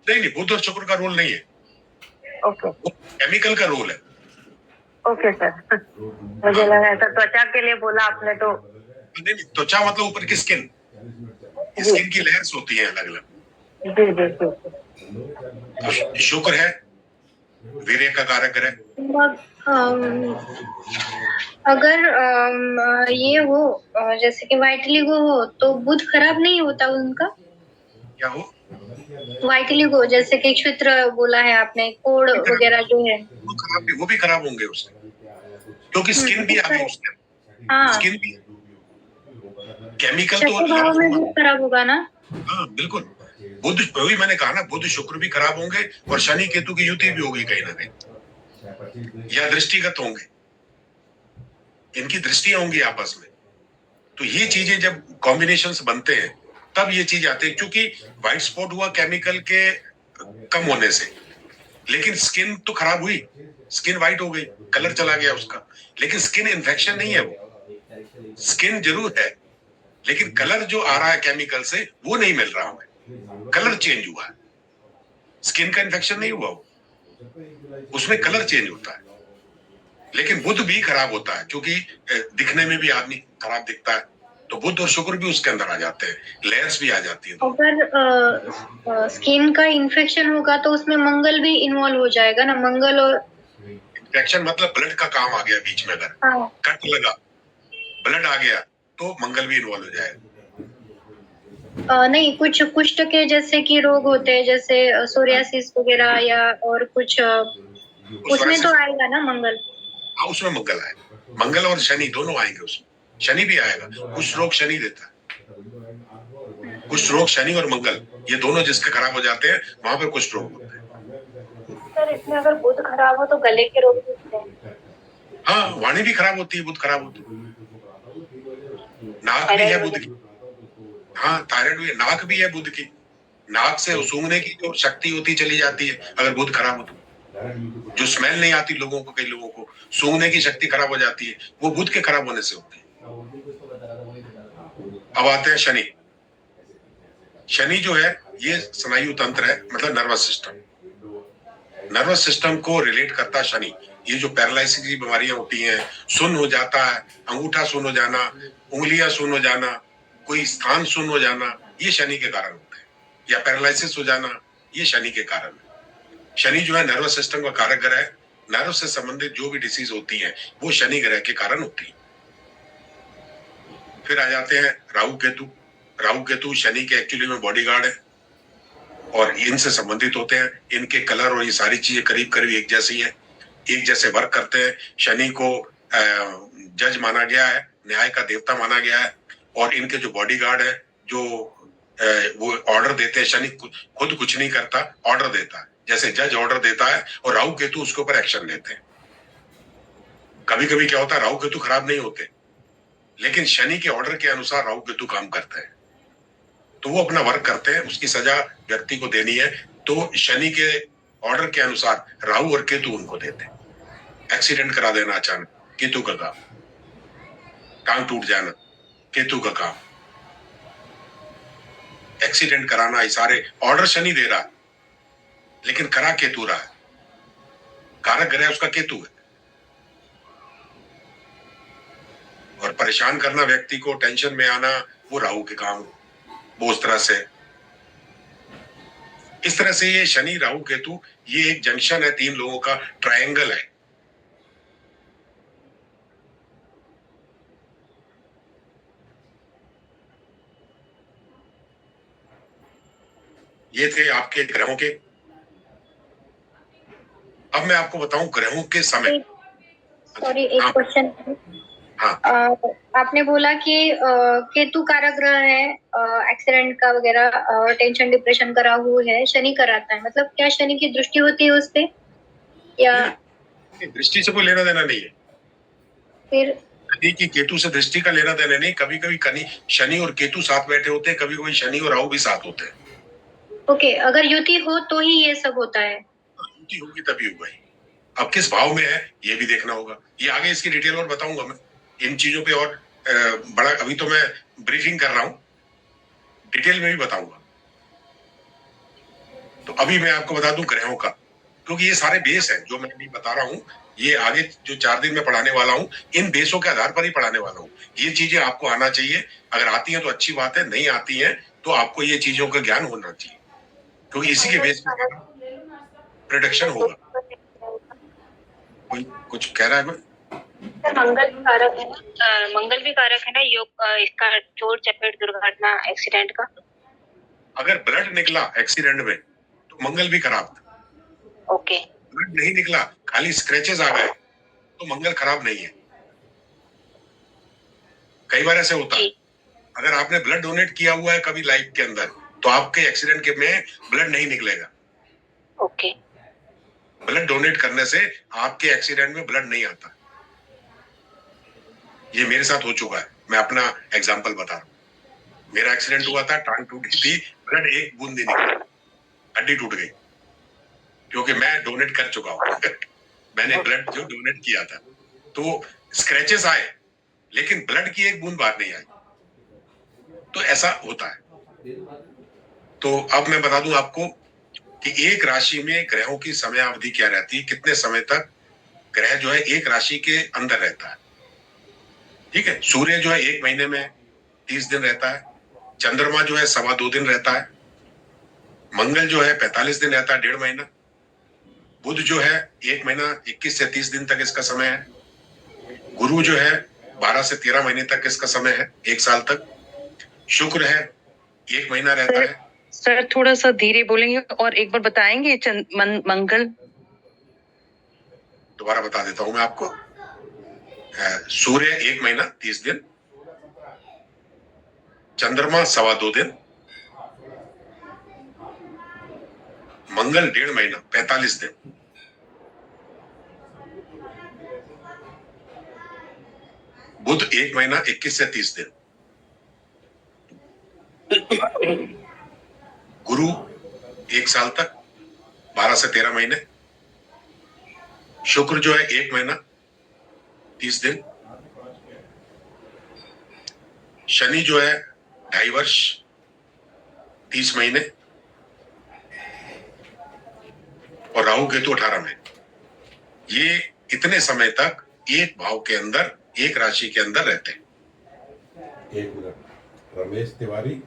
नहीं बुध और शुक्र का रोल नहीं है, ओके वो केमिकल का रोल है। ओके सर, मुझे लगा ऐसा त्वचा के लिए बोला आपने तो। नहीं, त्वचा मतलब ऊपर की स्किन, जी स्किन की लेयर्स होती हैं अलग अलग। जी जी जी। तो शुक्र है वीर्य का कारक है। अगर ये हो जैसे कि वाइटलिगो हो तो बुध खराब नहीं होता उनका। क्या हो, वाइटलिगो जैसे कि क्षेत्र बोला है आपने, कोड वगैरह जो है वो भी खराब होंगे उससे, क्योंकि स्किन भी आ गई उसके अंदर। हाँ, स्किन भी केमिकल तो छठे भाव में बुध खराब होगा ना। हाँ बिल्कुल, बुध, वही मैंने कहा ना, बुध शुक्र भी खराब होंगे और शनि केतु की युति भी होगी कहीं ना कहीं, या दृष्टिगत होंगे, इनकी दृष्टियां होंगी आपस में। तो ये चीजें जब कॉम्बिनेशंस बनते हैं तब ये चीज आती है, क्योंकि व्हाइट स्पॉट हुआ केमिकल के कम होने से, लेकिन स्किन तो खराब हुई, स्किन व्हाइट हो गई, कलर चला गया उसका, लेकिन स्किन इन्फेक्शन नहीं है। वो स्किन जरूर है लेकिन कलर जो आ रहा है केमिकल से वो नहीं मिल रहा हमें, कलर चेंज हुआ है, स्किन का इन्फेक्शन नहीं हुआ, उसमें कलर चेंज होता है। लेकिन बुध भी खराब होता है, क्योंकि दिखने में भी आदमी खराब दिखता है, तो बुध और शुक्र भी उसके अंदर आ जाते हैं, लेयर्स भी आ जाती है। अगर स्किन का इन्फेक्शन होगा तो उसमें मंगल भी इन्वॉल्व हो जाएगा ना, मंगल और इन्फेक्शन मतलब ब्लड का काम आ गया बीच में, अगर हाँ, कट लगा, ब्लड आ गया तो मंगल भी इन्वॉल्व हो जाएगा। नहीं, कुछ कुष्ठ के जैसे कि रोग होते हैं, जैसे सोरियासिस वगैरह या और कुछ उसमें तो आएगा ना मंगल। हाँ, उसमें मंगल आएगा, मंगल और शनि दोनों आएंगे उसमें, शनि भी आएगा, कुछ रोग शनि देता है, कुछ रोग शनि और मंगल ये दोनों जिसके खराब हो जाते हैं वहां पे कुछ रोग होते हैं। सर इसमें अगर बुध खराब हो तो गले के रोग भी होते हैं। हाँ, वाणी भी खराब होती है, बुध खराब होती है, नाक भी है बुध की, हाँ थायराइड भी है, नाक भी है बुध की, नाक से सूंघने की जो शक्ति होती चली जाती है अगर बुध खराब हो तो, जो स्मेल नहीं आती लोगों को, कई लोगों को सूंघने की शक्ति खराब हो जाती है, वो बुध के खराब होने से होती है। अब आते हैं शनि। शनि जो है ये स्नायु तंत्र है, मतलब नर्वस सिस्टम, नर्वस सिस्टम को रिलेट करता है शनि। ये जो पैरालिसिस की बीमारियां होती हैं, सुन्न हो जाता है, अंगूठा सुन्न हो जाना, उंगलियां सुन्न हो जाना, कोई स्थान सुन्न हो जाना, ये शनि के कारण होते हैं, या पैरालिसिस हो जाना, ये शनि के कारण है। शनि जो है नर्वस सिस्टम का कारक ग्रह है, नर्व से संबंधित जो भी डिसीज होती है वो शनि ग्रह के कारण होती है। फिर आ जाते हैं राहु केतु। राहु केतु शनि के एक्चुअली में बॉडीगार्ड है और इनसे संबंधित होते हैं, इनके कलर और ये सारी चीजें करीब करीब एक जैसी है, एक जैसे वर्क करते हैं। शनि को जज माना गया है, न्याय का देवता माना गया है, और इनके जो बॉडीगार्ड है, जो वो ऑर्डर देते हैं, शनि खुद कुछ नहीं करता, ऑर्डर देता है, जैसे जज ऑर्डर देता है और राहु केतु उसके ऊपर एक्शन लेते हैं। कभी कभी क्या होता है, राहु केतु खराब नहीं होते, लेकिन शनि के ऑर्डर के अनुसार राहु केतु काम करते हैं, तो वो अपना वर्क करते हैं, उसकी सजा व्यक्ति को देनी है, तो शनि के ऑर्डर के अनुसार राहु और केतु उनको देते हैं। एक्सीडेंट करा देना अचानक, केतु का काम। टांग टूट जाना, केतु का काम। एक्सीडेंट कराना, ये सारे ऑर्डर शनि दे रहा है, लेकिन करा केतु रहा है। कारक ग्रह उसका केतु है, और परेशान करना व्यक्ति को, टेंशन में आना, वो राहु के काम, वो उस तरह से। इस तरह से ये शनि राहु केतु, ये एक जंक्शन है, तीन लोगों का ट्रायंगल है। ये थे आपके ग्रहों के। अब मैं आपको बताऊं ग्रहों के समय। सॉरी, एक क्वेश्चन। हाँ, आपने बोला कि केतु कारक ग्रह है, एक्सीडेंट का वगैरह, टेंशन डिप्रेशन का राहु है, शनि कराता है। मतलब क्या शनि की दृष्टि होती है उस पे, या दृष्टि से कोई लेना देना नहीं है। फिर शनि की केतु से दृष्टि का लेना देना नहीं। कभी कभी शनि और केतु साथ बैठे होते हैं, कभी कभी शनि और राहु भी साथ होते हैं। ओके, अगर युति हो तो ही ये सब होता है। युति होगी तभी होगा। अब किस भाव में है ये भी देखना होगा। ये आगे इसकी डिटेल और बताऊंगा मैं इन चीजों पे, और बड़ा अभी तो मैं ब्रीफिंग कर रहा हूं, डिटेल में भी बताऊंगा। तो अभी मैं आपको बता दूं ग्रहों का, क्योंकि ये सारे बेस हैं जो मैं अभी बता रहा हूं। ये आगे जो 4 दिन में पढ़ाने वाला हूं, इन बेसों के आधार पर ही पढ़ाने वाला हूं। ये चीजें आपको आना चाहिए। अगर आती हैं तो अच्छी बात है, नहीं आती हैं तो आपको ये चीजों का ज्ञान होना चाहिए, क्योंकि इसी के बेस पर प्रोडक्शन होगा। कोई कुछ कह रहा है? मंगल भी कारक है ना, मंगल भी कारक है ना योग, इसका चोट चपेट दुर्घटना एक्सीडेंट का। अगर ब्लड निकला एक्सीडेंट में तो मंगल भी खराब था। ओके। ब्लड नहीं निकला, खाली स्क्रैचेस आ गए, तो मंगल खराब नहीं है। कई बार ऐसे होता है, अगर आपने ब्लड डोनेट किया हुआ है कभी लाइफ के अंदर, तो आपके एक्सीडेंट के में ब्लड नहीं निकलेगा। ओके। ब्लड डोनेट करने से आपके एक्सीडेंट में ब्लड नहीं आता। ये मेरे साथ हो चुका है, मैं अपना एग्जांपल बता रहा हूँ। मेरा एक्सीडेंट हुआ था, टांग टूटी थी, ब्लड एक बूंद नहीं निकला, हड्डी टूट गई, क्योंकि मैं डोनेट कर चुका हूँ। मैंने ब्लड जो डोनेट किया था, तो स्क्रैचेस आए लेकिन ब्लड की एक बूंद बाहर नहीं आई। तो ऐसा होता है। तो अब मैं बता दूं आपको कि एक राशि में ग्रहों की समय अवधि क्या रहती है, कितने समय तक ग्रह जो है एक राशि के अंदर रहता है। ठीक है, सूर्य जो है 1 महीने में 30 दिन रहता है, चंद्रमा जो है 2.25 दिन रहता है, मंगल जो है 45 दिन रहता है, 1.5 महीना, बुध जो है 1 महीना 21 से 30 दिन तक इसका समय है, गुरु जो है 12 से 13 महीने तक इसका समय है, 1 साल तक, शुक्र है 1 महीना रहता है। सर थोड़ा सा धीरे बोलेंगे और एक बार बताएंगे मंगल। दोबारा बता देता हूं मैं आपको। सूर्य 1 महीना 30 दिन, चंद्रमा 2.25 दिन, मंगल 1.5 महीना 45 दिन, बुध 1 महीना 21 से 30 दिन, गुरु 1 साल तक 12 से 13 महीने, शुक्र जो है 1 महीना 30 दिन, शनि जो है 2.5 वर्ष 30 महीने, और राहु केतु 18 महीने। ये इतने समय तक एक भाव के अंदर, एक राशि के अंदर रहते हैं। एक मिनट, रमेश तिवारी,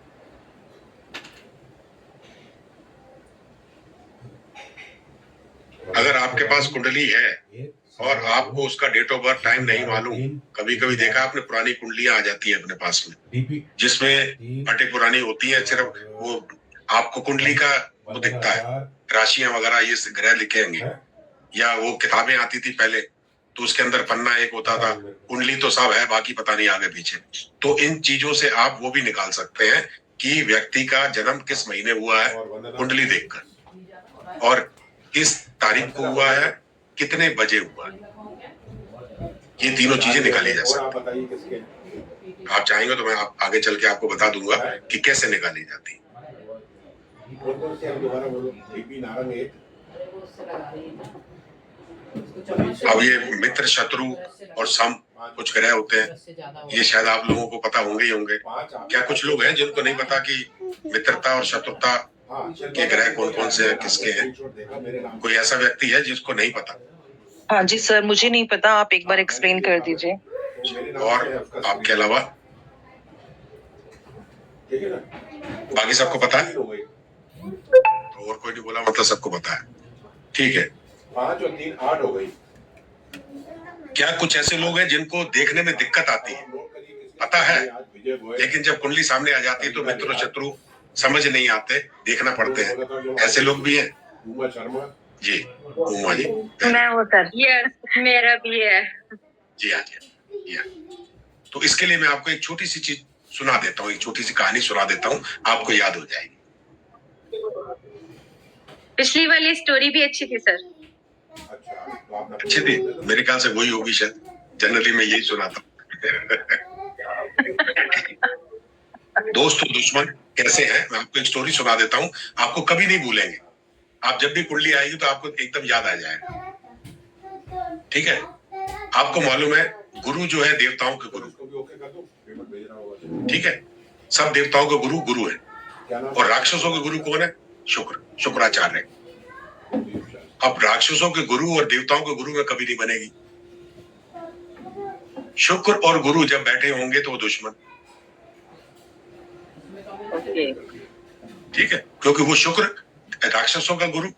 अगर आपके पास कुंडली है और आपको उसका डेट ऑफ बर्थ टाइम नहीं मालूम, कभी कभी देखा आपने पुरानी कुंडलियां आ जाती है अपने पास में, जिसमें फटे पुरानी होती है, सिर्फ वो आपको कुंडली का वो दिखता है, राशियां वगैरह ये ग्रह लिखे होंगे, या वो किताबें आती थी पहले, तो उसके अंदर पन्ना एक होता था, कुंडली तो सब है, बाकी पता नहीं आगे पीछे। तो इन चीजों से आप वो भी निकाल सकते हैं कि व्यक्ति का जन्म किस महीने हुआ है कुंडली देखकर, और किस तारीख को हुआ है, कितने बजे हुआ है। ये तीनों चीजें निकाली जा सकती है। आप चाहेंगे तो मैं आगे चल के आपको बता दूंगा कि कैसे निकाली जाती है। कौन से आप दोबारा बोलो, बीपी नारंग एक, अब ये मित्र शत्रु और सम कुछ ग्रह होते हैं, ये शायद आप लोगों को पता होंगे ही होंगे। क्या कुछ लोग हैं जिनको नहीं पता कि मित्रता और शत्रुता के ग्रह कौन कौन से हैं, किसके हैं? कोई ऐसा व्यक्ति है जिसको नहीं पता? हाँ जी सर, मुझे नहीं पता, आप एक बार एक्सप्लेन कर दीजिए। और आपके अलावा ठीक है ना, बाकी सबको पता है? तो और कोई नहीं बोला मतलब सबको पता है, ठीक है। 5 और 3 8 हो गई। क्या कुछ ऐसे लोग हैं जिनको देखने में दिक्कत आती है, पता है, लेकिन जब कुंडली सामने आ जाती है तो मित्र और शत्रु समझ नहीं आते, देखना पड़ते हैं, ऐसे लोग भी हैं? उमा शर्मा जी, उमा जी, मैं हूँ सर। यस, मेरा भी है। जी हाँ जी हाँ। तो इसके लिए मैं आपको एक छोटी सी चीज सुना देता हूँ, एक छोटी सी कहानी सुना देता हूँ, आपको याद हो जाएगी। पिछली वाली स्टोरी भी अच्छी थी सर। अच्छी थी, मेरे ख्याल से वही होगी शायद, जनरली मैं यही सुनाता हूँ। दोस्त और दुश्मन कैसे हैं, मैं आपको एक स्टोरी सुना देता हूँ, आपको कभी नहीं भूलेंगे। आप जब भी कुंडली आएगी तो आपको एकदम याद आ जाएगा, ठीक है। आपको मालूम है गुरु जो है देवताओं के गुरु, ठीक है, सब देवताओं के गुरु गुरु है, और राक्षसों के गुरु कौन है? शुक्र, शुक्राचार्य। अब राक्षसों के गुरु और देवताओं के गुरु में कभी नहीं बनेगी। शुक्र और गुरु जब बैठे होंगे तो वो दुश्मन, ठीक है, क्योंकि वो शुक्र राक्षसों का गुरु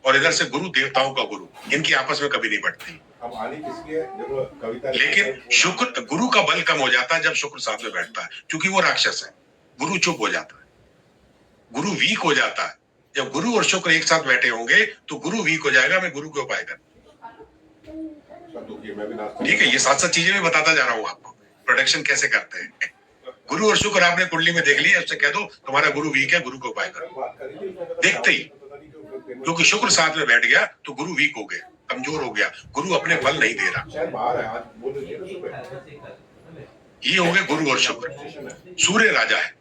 और इधर से गुरु देवताओं का गुरु, इनकी आपस में कभी नहीं बढ़ती। अब आनी किसकी है? देखो कविता, लेकिन शुक्र, गुरु का बल कम हो जाता है जब शुक्र साथ में बैठता है, क्योंकि वो राक्षस है। गुरु चुप हो जाता है, गुरु वीक हो जाता है। जब गुरु और शुक्र एक साथ बैठे होंगे तो गुरु वीक हो जाएगा। मैं गुरु के उपाय कर, ठीक है, ये साथ साथ चीजें भी बताता जा रहा हूँ आपको, प्रोटेक्शन कैसे करते हैं। गुरु और शुक्र आपने कुंडली में देख लिया, उससे कह दो तुम्हारा गुरु वीक है, गुरु के उपाय करो। देखते ही, क्योंकि शुक्र साथ में बैठ गया तो गुरु वीक हो गया, कमजोर हो गया, गुरु अपने फल नहीं दे रहा। ये हो गए गुरु और शुक्र। सूर्य राजा है,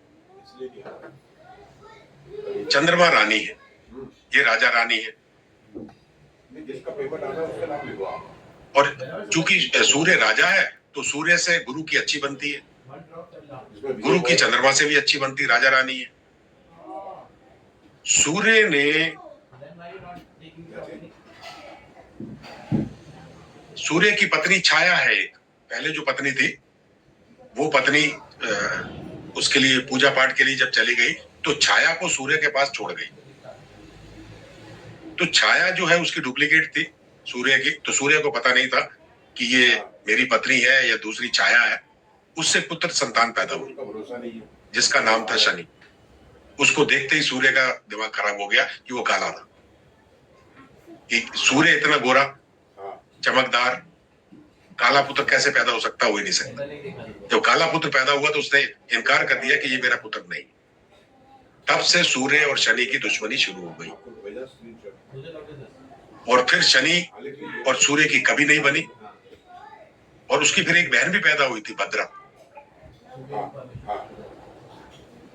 चंद्रमा रानी है, ये राजा रानी है। और चूंकि सूर्य राजा है तो सूर्य से गुरु की अच्छी बनती है, गुरु की चंद्रमा से भी अच्छी बनती, राजा रानी है। सूर्य ने, सूर्य की पत्नी छाया है एक, पहले जो पत्नी थी वो पत्नी उसके लिए पूजा पाठ के लिए जब चली गई तो छाया को सूर्य के पास छोड़ गई। तो छाया जो है उसकी डुप्लीकेट थी सूर्य की, तो सूर्य को पता नहीं था कि ये मेरी पत्नी है या दूसरी छाया है। उससे पुत्र संतान पैदा हुई जिसका नाम था शनि। उसको देखते ही सूर्य का दिमाग खराब हो गया कि वो काला था। सूर्य इतना गोरा चमकदार, काला पुत्र कैसे पैदा हो सकता? हो ही नहीं सकता। जब काला पुत्र पैदा हुआ तो उसने इनकार कर दिया कि ये मेरा पुत्र नहीं। तब से सूर्य और शनि की दुश्मनी शुरू हो गई, और फिर शनि और सूर्य की कभी नहीं बनी। और उसकी फिर एक बहन भी पैदा हुई थी, भद्रा,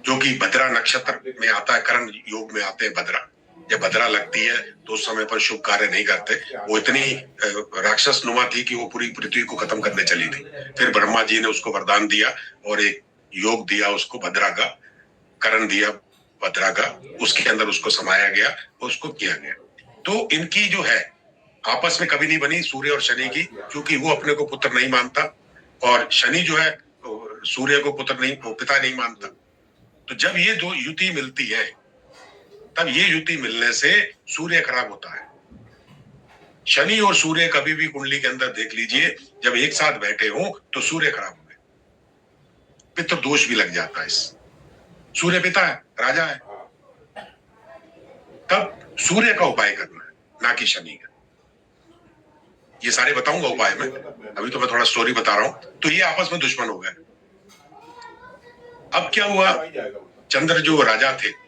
जो कि भद्रा नक्षत्र में आता है, करण योग में आते हैं भद्रा। जब भद्रा लगती है तो उस समय पर शुभ कार्य नहीं करते। वो इतनी राक्षस नुमा थी कि वो पूरी पृथ्वी को खत्म करने चली थी। फिर ब्रह्मा जी ने उसको वरदान दिया और एक योग दिया उसको, भद्रा का करण दिया, भद्रा का, उसके अंदर उसको समाया गया, उसको किया गया। तो इनकी जो है आपस में कभी नहीं बनी सूर्य और शनि की, क्योंकि वो अपने को पुत्र नहीं मानता और शनि जो है सूर्य को पुत्र नहीं, पिता नहीं मानता। तो जब ये दो युति मिलती है तब ये युति मिलने से सूर्य खराब होता है। शनि और सूर्य कभी भी कुंडली के अंदर देख लीजिए, जब एक साथ बैठे हो तो सूर्य खराब हो गए, पितृ दोष भी लग जाता है। सूर्य पिता है, राजा है, तब सूर्य का उपाय करना है, ना कि शनि का। ये सारे बताऊंगा उपाय में, अभी तो मैं थोड़ा स्टोरी बता रहा हूं। तो ये आपस में दुश्मन हो गए। अब क्या हुआ, चंद्र जो राजा थे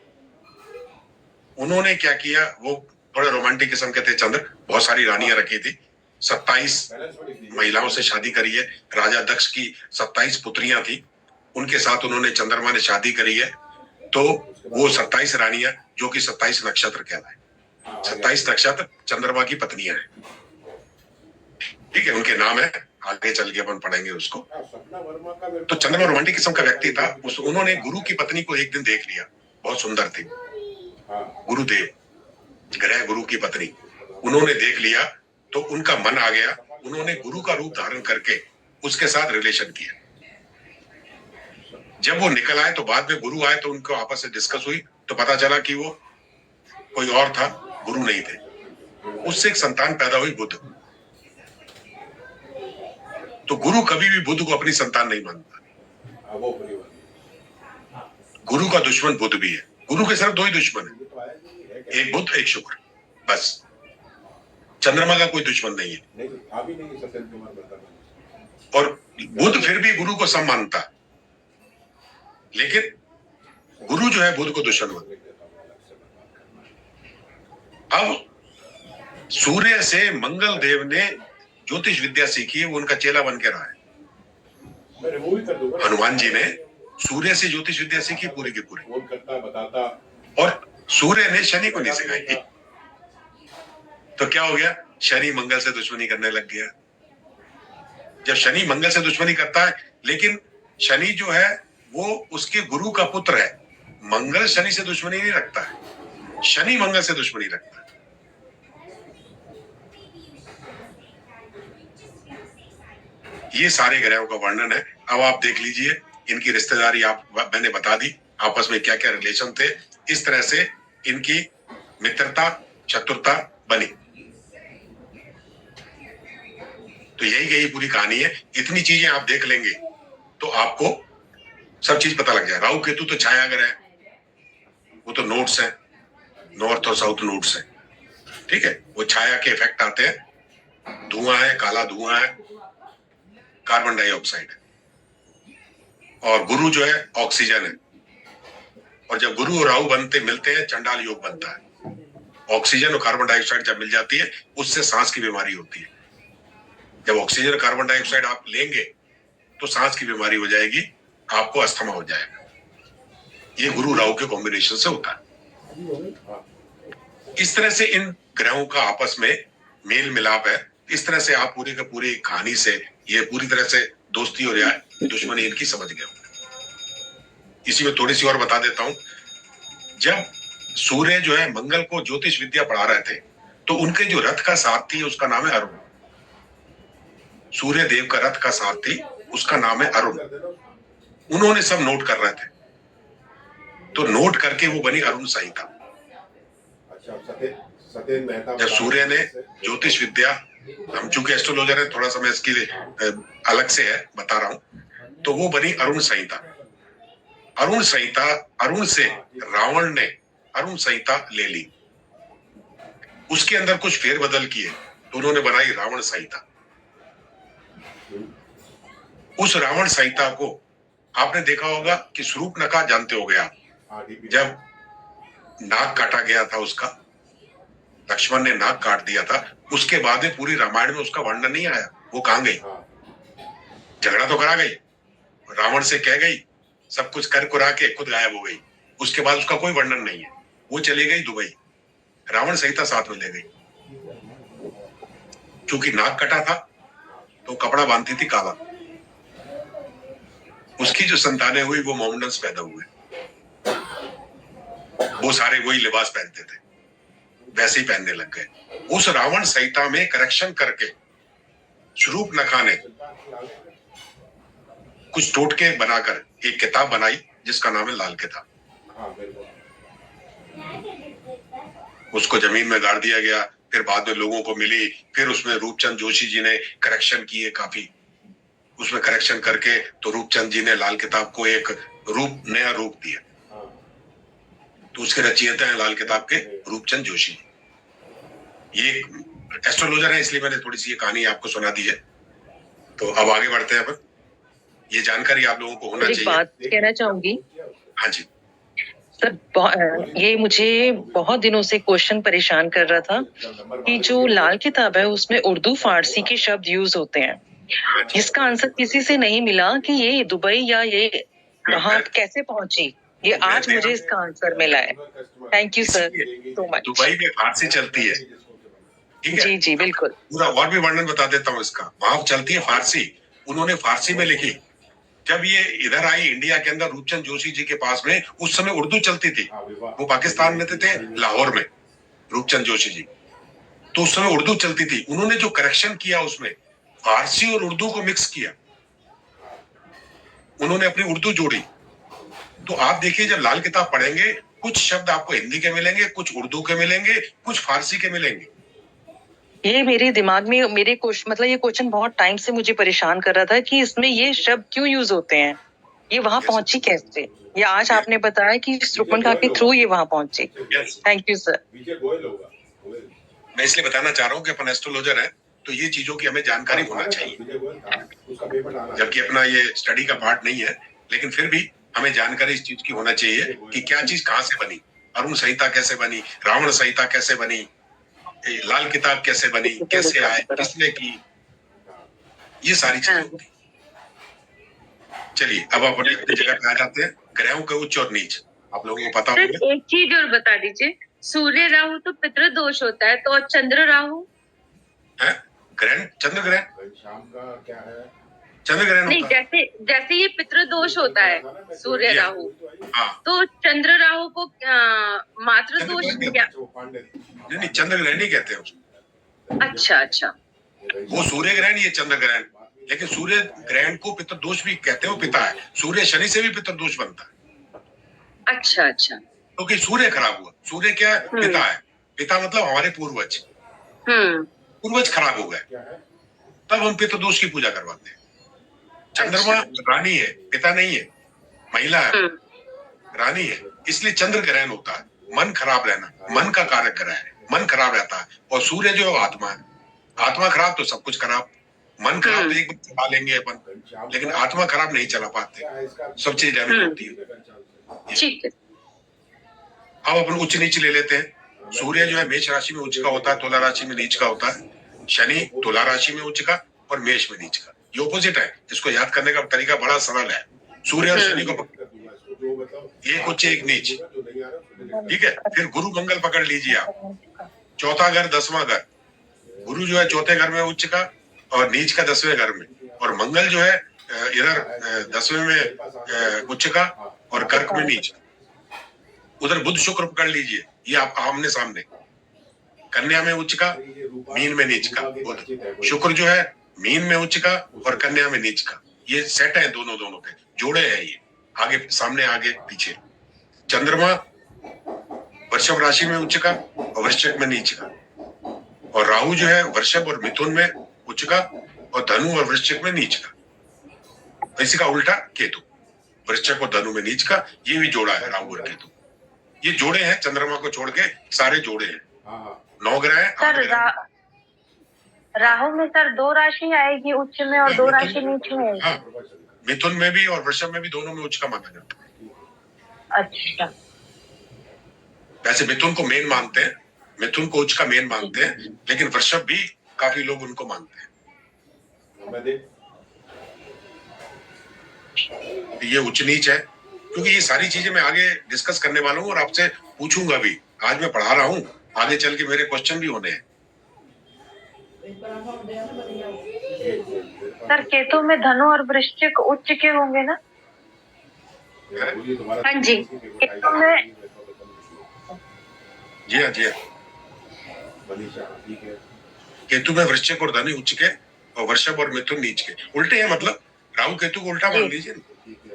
उन्होंने क्या किया, वो थोड़े रोमांटिक किस्म के थे चंद्र, बहुत सारी रानियां रखी थी, 27 महिलाओं से शादी करी है। राजा दक्ष की 27 पुत्रियां थी उनके साथ उन्होंने चंद्रमा ने शादी करी है, तो वो 27 रानियां जो कि 27 नक्षत्र कहलाए। 27 नक्षत्र चंद्रमा की पत्नियां हैं, ठीक है, उनके नाम है, आगे चल के अपन पढ़ेंगे उसको। तो चंद्रमा रोमांटिक किस्म का व्यक्ति था। उन्होंने गुरु की पत्नी को एक दिन देख लिया, बहुत सुंदर थी, गुरुदेव, ग्रह गुरु की पत्नी, उन्होंने देख लिया तो उनका मन आ गया, उन्होंने गुरु का रूप धारण करके उसके साथ रिलेशन किया। जब वो निकल आए तो बाद में गुरु आए तो उनको आपस में डिस्कस हुई तो पता चला कि वो कोई और था, गुरु नहीं थे। उससे एक संतान पैदा हुई, बुध। तो गुरु कभी भी बुध को अपनी संतान नहीं मानता। गुरु का दुश्मन बुध भी है। गुरु के सिर्फ दो ही दुश्मन है, एक बुध एक शुक्र, बस। चंद्रमा का कोई दुश्मन नहीं है। और बुध फिर भी गुरु को सम मानता, लेकिन गुरु जो है बुध को दुश्मन मानता। अब सूर्य से मंगल देव ने ज्योतिष विद्या सीखी है, वो उनका चेला बन के रहा है। हनुमान जी ने सूर्य से ज्योतिष विद्या सीखी पूरी की पूरी, और सूर्य ने शनि को नहीं सिखाई। तो क्या हो गया, शनि मंगल से दुश्मनी करने लग गया। जब शनि मंगल से दुश्मनी करता है, लेकिन शनि जो है वो उसके गुरु का पुत्र है। मंगल शनि से दुश्मनी नहीं रखता है, शनि मंगल से दुश्मनी रखता है। ये सारे ग्रहों का वर्णन है। अब आप देख लीजिए, इनकी रिश्तेदारी मैंने बता दी, आपस में क्या क्या रिलेशन थे, इस तरह से इनकी मित्रता शत्रुता बनी। तो यही गई पूरी कहानी है। इतनी चीजें आप देख लेंगे तो आपको सब चीज पता लग जाए। राहु केतु तो छाया ग्रह है, वो तो नोड्स है, नॉर्थ और साउथ नोड्स है, ठीक है, वो छाया के इफेक्ट आते हैं। धुआं है, काला धुआं है, कार्बन डाइऑक्साइड है, और गुरु जो है ऑक्सीजन है। और जब गुरु और राहु मिलते हैं, चंडाल योग बनता है। ऑक्सीजन और कार्बन डाइऑक्साइड जब मिल जाती है, उससे सांस की बीमारी होती है। जब ऑक्सीजन और कार्बन डाइऑक्साइड आप लेंगे तो सांस की बीमारी हो जाएगी, आपको अस्थमा हो जाएगा। ये गुरु राहु के कॉम्बिनेशन से होता है। इस तरह से इन ग्रहों का आपस में मेल मिलाप है। इस तरह से आप पूरी का पूरी कहानी से ये पूरी तरह से दोस्ती और दुश्मनी इनकी समझ गए। इसी में थोड़ी सी और बता देता हूं। जब सूर्य जो है मंगल को ज्योतिष विद्या पढ़ा रहे थे, तो उनके जो रथ का सारथी है उसका नाम है अरुण। सूर्य देव का रथ का सारथी उसका नाम है अरुण। उन्होंने सब नोट कर रहे थे, तो नोट करके वो बनी अरुण संहिता। जब सूर्य ने ज्योतिष विद्या, हम चूंकि एस्ट्रोलॉजर है, थोड़ा सा मैं इसके लिए अलग से है बता रहा हूं, तो वो बनी अरुण संहिता। अरुण संहिता, अरुण से रावण ने अरुण संहिता ले ली, उसके अंदर कुछ फेरबदल किए तो उन्होंने बनाई रावण संहिता। उस रावण संहिता को आपने देखा होगा कि शूर्पणखा जानते हो गया, जब नाक काटा गया था उसका, लक्ष्मण ने नाक काट दिया था, उसके बाद में पूरी रामायण में उसका वर्णन नहीं आया। वो कहां गई? झगड़ा तो करा गई, रावण से कह गई, सब कुछ कर कुरा के खुद गायब हो गई। उसके बाद उसका कोई वर्णन नहीं है। वो चली गई दुबई, रावण संहिता साथ में ले गई। क्योंकि नाक कटा था तो कपड़ा बांधती थी काला। उसकी जो संतानें हुई वो मोहम्मडन्स पैदा हुए, वो सारे वही लिबास पहनते थे, वैसे ही पहनने लग गए। उस रावण संहिता में करेक्शन करके शूर्पणखा ने कुछ टोटके बनाकर एक किताब बनाई जिसका नाम है लाल किताब। उसको जमीन में गाड़ दिया गया, फिर बाद में लोगों को मिली, फिर उसमें रूपचंद जोशी जी ने करेक्शन किए काफी, उसमें करेक्शन करके तो रूपचंद जी ने लाल किताब को एक रूप, नया रूप दिया। तो उसके रचयिता हैं लाल किताब के रूपचंद जोशी। ये एस्ट्रोलॉजर है, इसलिए मैंने थोड़ी सी ये कहानी आपको सुना दी है। तो अब आगे बढ़ते हैं। अपन ये जानकारी आप लोगों को होना चाहिए। बात कहना चाहूंगी। हाँ जी सर, ये मुझे बहुत दिनों से क्वेश्चन परेशान कर रहा था कि जो लाल किताब है उसमें उर्दू फारसी के शब्द यूज होते हैं। इसका आंसर किसी से नहीं मिला कि ये दुबई या ये वहाँ कैसे पहुंची, ये आज मुझे इसका आंसर मिला है। Thank you sir so much. Dubai में फारसी चलती है, ठीक है? जी जी बिल्कुल। पूरा और भी वर्णन बता देता हूँ इसका। वहां चलती है फारसी, उन्होंने फारसी में लिखी। जब ये इधर आई इंडिया के अंदर रूपचंद जोशी जी के पास में, उस समय उर्दू चलती थी। वो पाकिस्तान में थे लाहौर में, रूपचंद जोशी जी। तो उस समय उर्दू चलती थी। उन्होंने जो करेक्शन किया उसमें फारसी और उर्दू को मिक्स किया, उन्होंने अपनी उर्दू जोड़ी। तो आप देखिए जब लाल किताब पढ़ेंगे, कुछ शब्द आपको हिंदी के मिलेंगे, कुछ उर्दू के मिलेंगे, कुछ फारसी के मिलेंगे। ये मेरे दिमाग में मेरे क्वेश्चन मतलब ये क्वेश्चन बहुत टाइम से मुझे परेशान कर रहा था कि इसमें ये शब्द क्यों यूज होते हैं, ये वहां पहुंची कैसे। ये आज आपने बताया कि श्रुपणखा के थ्रू ये वहां पहुंचे। Thank you sir. मैं इसलिए बताना चाह रहा हूँ कि अपन एस्ट्रोलॉजर है, तो ये चीजों की हमें जानकारी होना चाहिए। जबकि अपना ये स्टडी का पार्ट नहीं है, लेकिन फिर भी हमें जानकारी इस चीज की होना चाहिए कि क्या चीज कहाँ से बनी, अरुण संहिता कैसे बनी, रावण संहिता कैसे बनी, लाल किताब कैसे बनी, कैसे आए, किसने की, ये सारी चीजें होती। चलिए अब अपने अपनी जगह पे आ जाते हैं। ग्रहों के उच्च और नीच आप लोगों को पता होगा। सर एक चीज और बता दीजिए, सूर्य राहु तो पितृ दोष होता है, तो और चंद्र राहु है ग्रहण, चंद्र ग्रहण, शाम का क्या है? चंद्र ग्रहण नहीं, होता है। जैसे जैसे ये पितृ दोष होता है सूर्य राहु, हाँ तो चंद्र राहु को मातृ चंद्र दोष ग्रहण क्या? नहीं, चंद्र ग्रहण ही कहते हैं उसको। अच्छा अच्छा। वो सूर्य ग्रहण, ये चंद्र ग्रहण। लेकिन सूर्य ग्रहण को पितृ दोष भी कहते हैं, वो पिता है। सूर्य शनि से भी पितृ दोष बनता है, अच्छा अच्छा। क्योंकि सूर्य खराब हुआ। सूर्य क्या है? पिता है। पिता मतलब हमारे पूर्वज। पूर्वज खराब हो गए, तब हम पितृ दोष की पूजा करवाते हैं। चंद्रमा रानी है, पिता नहीं है, महिला है, रानी है, इसलिए चंद्र ग्रहण होता है। मन खराब रहना, मन का कारक ग्रह है, मन खराब रहता है। और सूर्य जो है आत्मा है, आत्मा खराब तो सब कुछ खराब। मन खराब तो एक बार चला लेंगे अपन, लेकिन आत्मा खराब नहीं चला पाते, सब चीज डैमेज होती है। ठीक है। अब अपन उच्च नीच ले लेते हैं। सूर्य जो है मेष राशि में उच्च का होता है, तुला राशि में नीच का होता है। शनि तुला राशि में उच्च का और मेष में नीच का, ये ऑपोजिट है। इसको याद करने का तरीका बड़ा सरल है। सूर्य और शनि को एक उच्च एक नीच, ठीक है। फिर गुरु मंगल पकड़ लीजिए आप, चौथा घर 10वां घर। गुरु जो है चौथे घर में उच्च का और नीच का 10वें घर में, और मंगल जो है इधर 10वें में उच्च का और कर्क में नीच। उधर बुध शुक्र पकड़ लीजिए, ये आप आमने सामने। कन्या में उच्च का, मीन में नीच का बुध। शुक्र जो है मीन में उच्च का और कन्या में नीच का। ये सेट है, दोनों के जोड़े हैं ये, आगे सामने आगे पीछे। चंद्रमा वृषभ राशि में उच्च का और वृश्चिक में नीच का। और राहु जो है वृषभ और मिथुन में उच्च का और धनु और वृश्चिक में नीच का। इसी का उल्टा केतु, वृश्चिक और धनु में नीच का। ये भी जोड़ा है राहु और केतु, ये जोड़े हैं। चंद्रमा को छोड़ के सारे जोड़े हैं। 9 ग्रह हैं। सर राहु में सर 2 राशि आएगी उच्च में और 2 राशि नीच में आएगी। हाँ, मिथुन में भी और वृषभ में भी, दोनों में उच्च का माना जाता है। अच्छा। वैसे मिथुन को मेन मानते हैं, मिथुन को उच्च का मेन मानते हैं, लेकिन वृषभ भी काफी लोग उनको मानते हैं। ये उच्च नीच है, क्योंकि ये सारी चीजें मैं आगे डिस्कस करने वाला हूँ और आपसे पूछूंगा भी। आज मैं पढ़ा रहा हूँ, आगे चल के मेरे क्वेश्चन भी होने हैं। सर केतु में धनु और वृश्चिक उच्च के होंगे ना? हाँ जी, केतु में। जी हाँ, जी हाँ। केतु में वृश्चिक और धनु उच्च के और वृषभ और मिथुन नीच के। उल्टे हैं, मतलब राहु केतु को उल्टा मान लीजिए,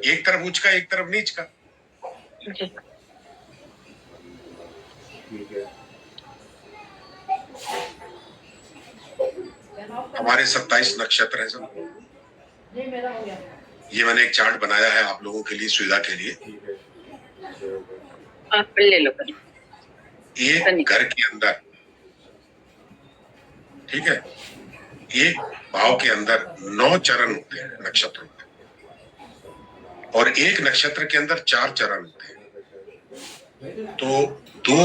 एक तरफ उच्च का एक तरफ नीच का। जी। हमारे 27 नक्षत्र हैं सब। ये मैंने एक चार्ट बनाया है आप लोगों के लिए, सुविधा के लिए। आप ले लो। एक घर के अंदर, ठीक है, एक भाव के अंदर 9 चरण होते हैं नक्षत्रों के, और एक नक्षत्र के अंदर 4 चरण होते हैं। तो 2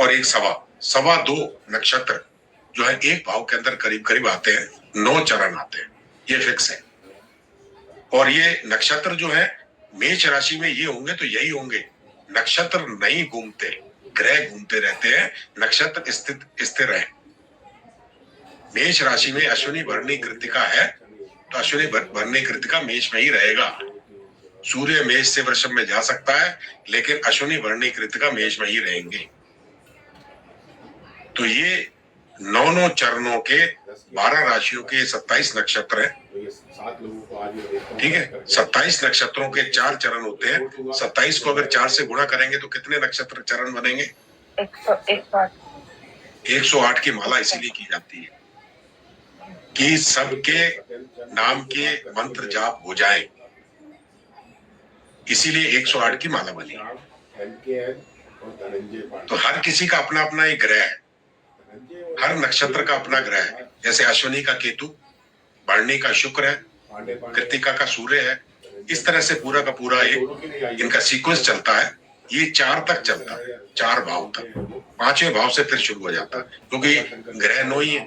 और 1 सवा 2 नक्षत्र जो है एक भाव के अंदर करीब करीब आते हैं। 9 चरण आते हैं, ये फिक्स है। और ये नक्षत्र जो है मेष राशि में ये होंगे तो यही होंगे, नक्षत्र नहीं घूमते, ग्रह घूमते रहते हैं, नक्षत्र स्थिर है। मेष राशि में अश्विनी भरणी कृतिका है तो अश्विनी भरणी कृतिका मेष में ही रहेगा। सूर्य मेष से वृषभ में जा सकता है, लेकिन अश्विनी भरणी कृतिका मेष में ही रहेंगे। तो ये 9 चरणों के 12 राशियों के 27 नक्षत्र हैं। तो ये 7 लोगों को आज मैं देखता हूं। ठीक है, 27 नक्षत्रों के 4 चरण होते हैं। 27 को अगर 4 से गुणा करेंगे तो कितने नक्षत्र चरण बनेंगे? 108 की माला इसीलिए की जाती है कि सबके नाम के मंत्र जाप हो जाए, इसीलिए 108 की माला बनी। तो हर किसी का अपना अपना एक ग्रह है, हर नक्षत्र का अपना ग्रह है। जैसे अश्विनी का केतु, भरणी का शुक्र है, कृतिका का सूर्य है। इस तरह से पूरा का पूरा एक इनका सीक्वेंस चलता है। ये 4 तक चलता है, 4 भाव तक। 5वें भाव से फिर शुरू हो जाता है, क्योंकि ग्रह 9 ही है।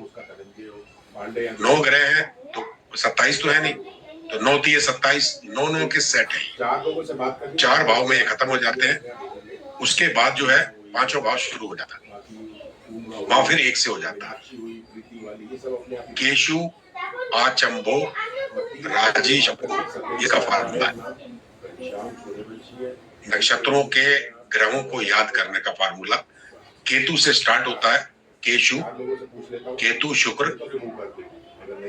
9 ग्रह है तो 27 तो है नहीं, तो 9 3 27, 9 के सेट है। 4 भाव में ये खत्म हो जाते हैं। उसके बाद जो है 5वां भाव शुरू हो जाता है, वहां फिर 1 से हो जाता है। केशु आचंबो राजी शपो, ये का फार्मूला है। नक्षत्रों के ग्रहों को याद करने का फार्मूला केतु से स्टार्ट होता है। केशु, केतु शुक्र,